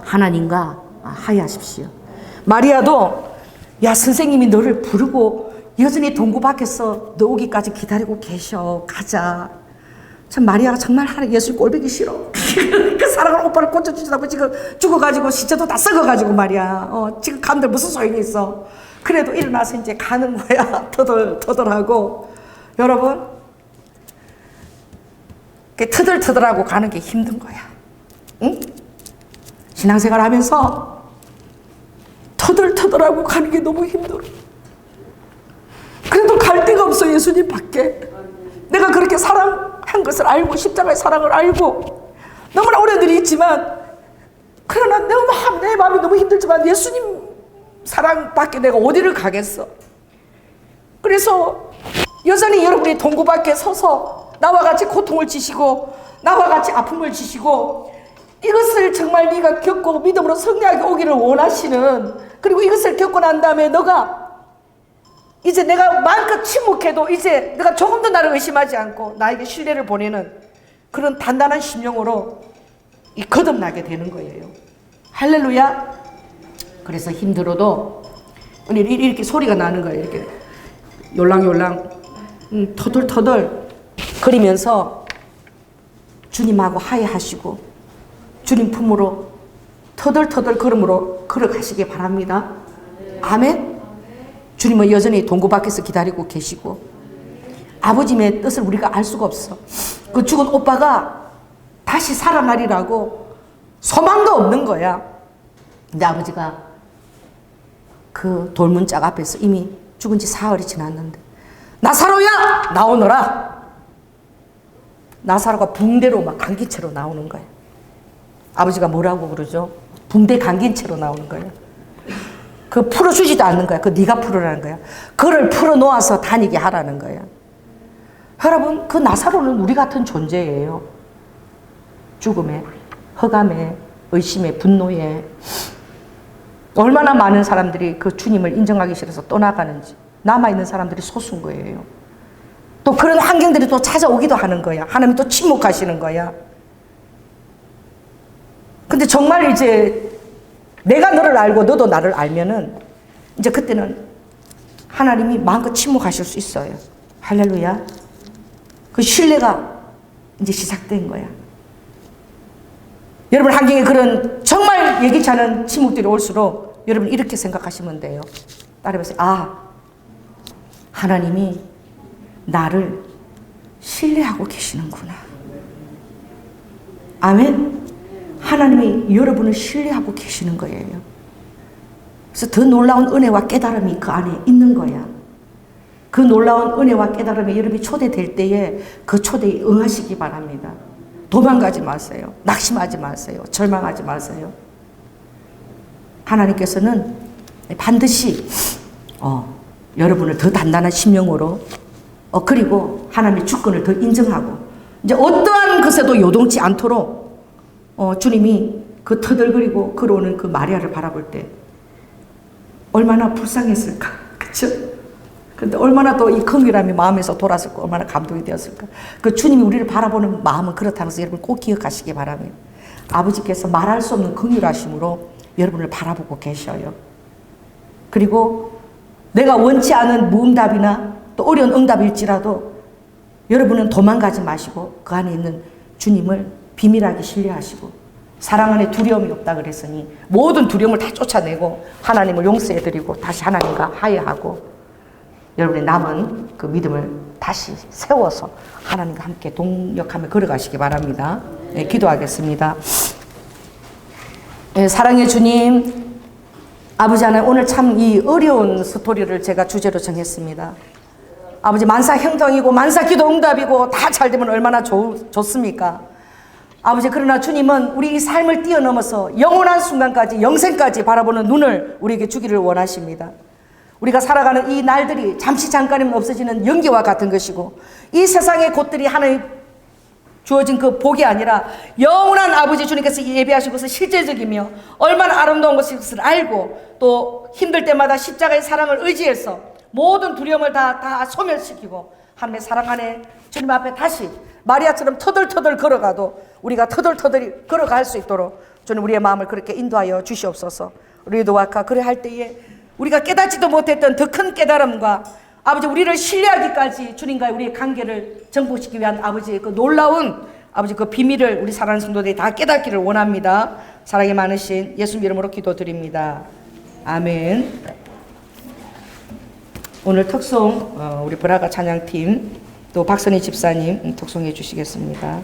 하나님과 화해하십시오. 마리아도 야 선생님이 너를 부르고 여전히 동구 밖에서 너 오기까지 기다리고 계셔. 가자. 참 마리아가 정말 예수 꼴보기 싫어. 그 사랑하는 오빠를 꽂혀주다고 지금 죽어가지고 시체도 다 썩어가지고 말이야. 지금 간들 무슨 소용이 있어. 그래도 일어나서 이제 가는 거야. 터덜터덜하고. 여러분 터덜터덜하고 가는 게 힘든 거야. 응? 신앙생활 하면서 터덜터덜하고 가는 게 너무 힘들어. 그래도 갈 데가 없어 예수님 밖에. 내가 그렇게 사랑한 것을 알고 십자가의 사랑을 알고 너무나 어려운 일이 있지만 그러나 내 마음이 너무 힘들지만 예수님 사랑밖에 내가 어디를 가겠어. 그래서 여전히 여러분이 동구 밖에 서서 나와 같이 고통을 지시고 나와 같이 아픔을 지시고 이것을 정말 네가 겪고 믿음으로 승리하게 오기를 원하시는, 그리고 이것을 겪고 난 다음에 너가 이제 내가 마음껏 침묵해도 이제 내가 조금도 나를 의심하지 않고 나에게 신뢰를 보내는 그런 단단한 심령으로 거듭나게 되는 거예요. 할렐루야. 그래서 힘들어도 이렇게 소리가 나는 거예요. 이렇게 yor랑yor랑 터덜터덜 거리면서 주님하고 화해하시고 주님 품으로 터덜터덜 걸음으로 걸어가시기 바랍니다. 아멘. 주님은 여전히 동구 밖에서 기다리고 계시고 아버지의 뜻을 우리가 알 수가 없어. 그 죽은 오빠가 다시 살아나리라고 소망도 없는 거야. 근데 아버지가 그 돌문짝 앞에서 이미 죽은 지 사흘이 지났는데 나사로야 나오너라. 나사로가 붕대로 막 감긴 채로 나오는 거야. 아버지가 뭐라고 그러죠? 붕대 감긴 채로 나오는 거예요. 그 풀어주지도 않는 거야. 그 네가 풀으라는 거야. 그를 풀어놓아서 다니게 하라는 거야. 여러분, 그 나사로는 우리 같은 존재예요. 죽음에, 허감에, 의심에, 분노에 얼마나 많은 사람들이 그 주님을 인정하기 싫어서 떠나가는지, 남아있는 사람들이 소수인 거예요. 또 그런 환경들이 또 찾아오기도 하는 거야. 하나님이 또 침묵하시는 거야. 근데 정말 이제 내가 너를 알고 너도 나를 알면은 이제 그때는 하나님이 마음껏 침묵하실 수 있어요. 할렐루야. 그 신뢰가 이제 시작된 거야. 여러분 환경에 그런 정말 예기치 않은 침묵들이 올수록 여러분 이렇게 생각하시면 돼요. 따라해보세요. 아, 하나님이 나를 신뢰하고 계시는구나. 아멘. 하나님이 여러분을 신뢰하고 계시는 거예요. 그래서 더 놀라운 은혜와 깨달음이 그 안에 있는 거야. 그 놀라운 은혜와 깨달음에 여러분이 초대될 때에 그 초대에 응하시기 바랍니다. 도망가지 마세요. 낙심하지 마세요. 절망하지 마세요. 하나님께서는 반드시 여러분을 더 단단한 심령으로 그리고 하나님의 주권을 더 인정하고 이제 어떠한 것에도 요동치 않도록 주님이 그 터덜거리고 걸어오는 그 마리아를 바라볼 때 얼마나 불쌍했을까. 그렇죠? 근데 얼마나 또 이 긍휼함이 마음에서 돌았을까. 얼마나 감동이 되었을까. 그 주님이 우리를 바라보는 마음은 그렇다는 것을 여러분 꼭 기억하시기 바랍니다. 아버지께서 말할 수 없는 긍휼하심으로 여러분을 바라보고 계셔요. 그리고 내가 원치 않은 무응답이나 또 어려운 응답일지라도 여러분은 도망가지 마시고 그 안에 있는 주님을 비밀하게 신뢰하시고 사랑 안에 두려움이 없다 그랬으니 모든 두려움을 다 쫓아내고 하나님을 용서해드리고 다시 하나님과 화해하고 여러분의 남은 그 믿음을 다시 세워서 하나님과 함께 동역하며 걸어가시기 바랍니다. 네, 기도하겠습니다. 네, 사랑의 주님, 아버지 하나님, 오늘 참 이 어려운 스토리를 제가 주제로 정했습니다. 아버지, 만사 형통이고 만사 기도 응답이고 다 잘 되면 얼마나 좋습니까? 아버지, 그러나 주님은 우리 이 삶을 뛰어넘어서 영원한 순간까지 영생까지 바라보는 눈을 우리에게 주기를 원하십니다. 우리가 살아가는 이 날들이 잠시 잠깐이면 없어지는 연기와 같은 것이고 이 세상의 곳들이 하나님 주어진 그 복이 아니라 영원한 아버지 주님께서 예배하신 것은 실제적이며 얼마나 아름다운 것을 알고 또 힘들 때마다 십자가의 사랑을 의지해서 모든 두려움을 다 소멸시키고 하나님의 사랑 안에 주님 앞에 다시 마리아처럼 터덜터덜 걸어가도 우리가 터덜터덜 걸어갈 수 있도록 주님 우리의 마음을 그렇게 인도하여 주시옵소서. 우리도 아까 그래 할 때에 우리가 깨닫지도 못했던 더 큰 깨달음과 아버지 우리를 신뢰하기까지 주님과의 우리의 관계를 정복시키기 위한 아버지의 그 놀라운 아버지 그 비밀을 우리 사랑하는 성도들이 다 깨닫기를 원합니다. 사랑이 많으신 예수님 이름으로 기도드립니다. 아멘. 오늘 특송 우리 브라가 찬양팀 또 박선희 집사님 특송해 주시겠습니다.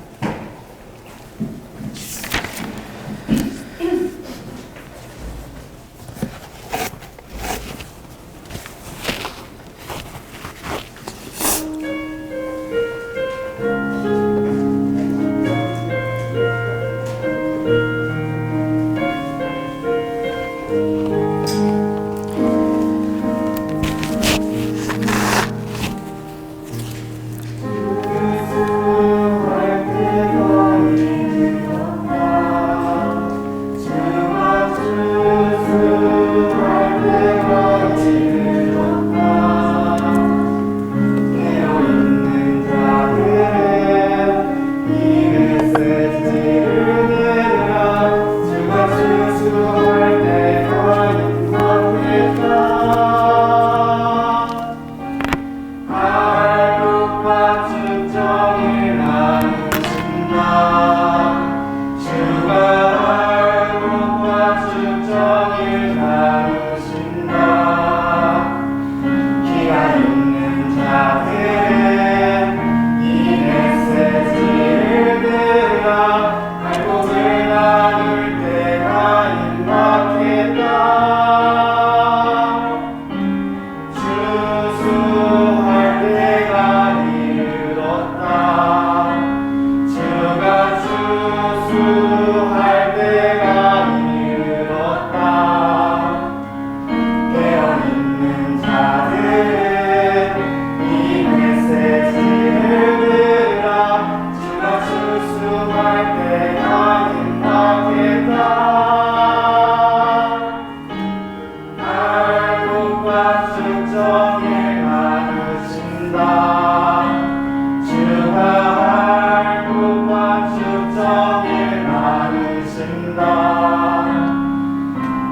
추수할 때가 이르렀다. 깨어있는 자들은 이 메시지를 들으라. 주가 추수할 때가 임박했다. 날국과 축정에 나누신다. 주가 날국과 축정에 나누신다.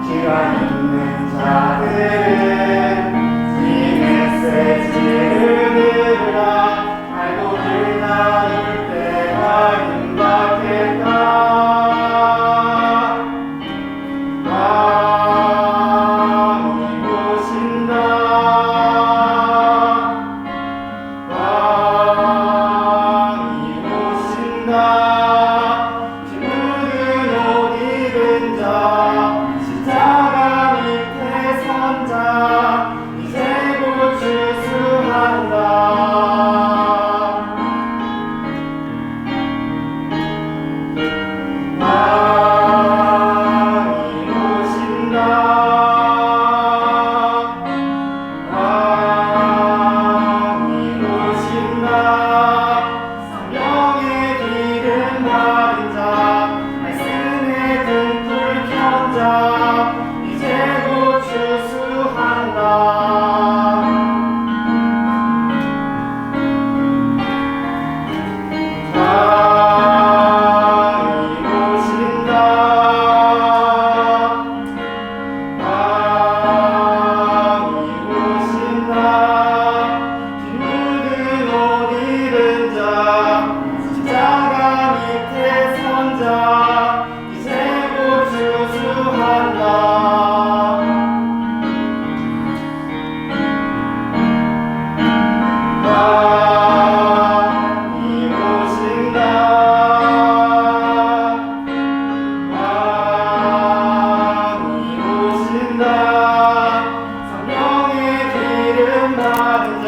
귀가 있는 자들은 이 메시지를 들으라. 알고를 나눌 때가 임박했다. 왕이 오신다. 왕이 오신다. 피 묻은 옷 입은 자, 십자가 밑에 선 자, 이제 곧 추수한다. 왕이 오신다. 왕이 오신다. 성령의 기름 받은 자, 말씀의 등불 켠 자, 이제 곧 추수한다. 왕이 오신다. 왕이 오신다. 피 묻은 옷 입은 자, 십자가 밑에 선 자, 이제 곧 추수한다. 왕이 오신다. 왕이 오신다. 성령의 기름 받은 자,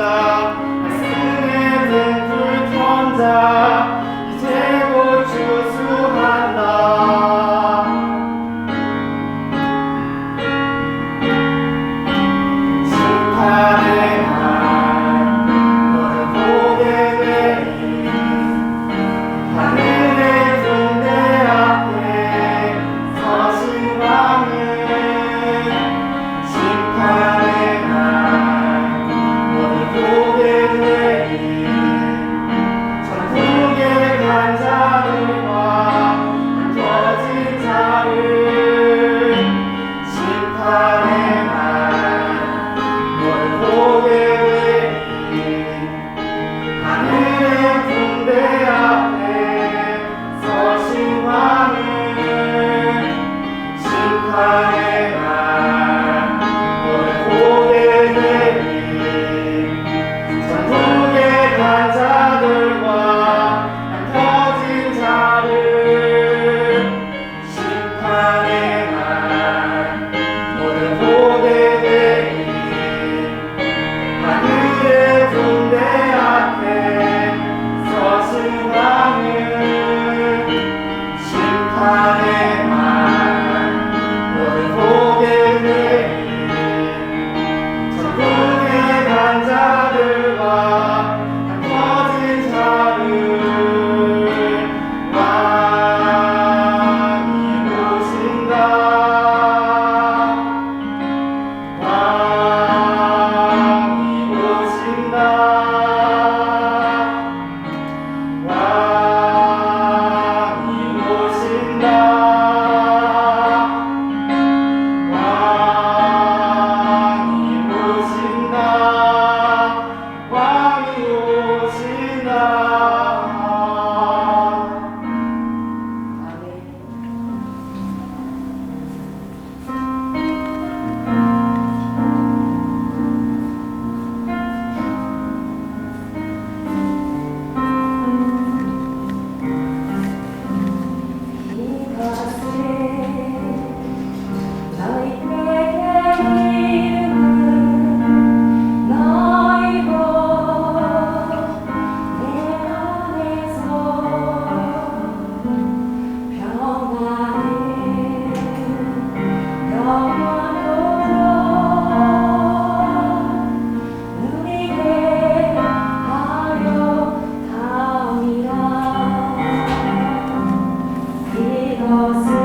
말씀의 등불 켠 자, 이제 곧 추수한다. 심판의 날 너를 보게 되리. 하늘의 군대 앞에 서신 왕은 심판의 날 너를 보게 되리. 천국에 간 자들과 흩어진 자를 심판의 날 너를 보게 되리. 하늘의 군대 앞에 서신 왕은 심판의 날 너를 보게 되리. 천국에 간 자들과 흩어진 자를 심판의 날 너를 보게 되리. 하늘의 군대 앞에 서신 왕은 심판의 날 너를 보게 되리. 천국에 간 자들과 흩어진 자를 왕이 오신다. 왕이 오신다. 왕이 오신다. 왕이 오신다. 왕이 오신다. 별 것은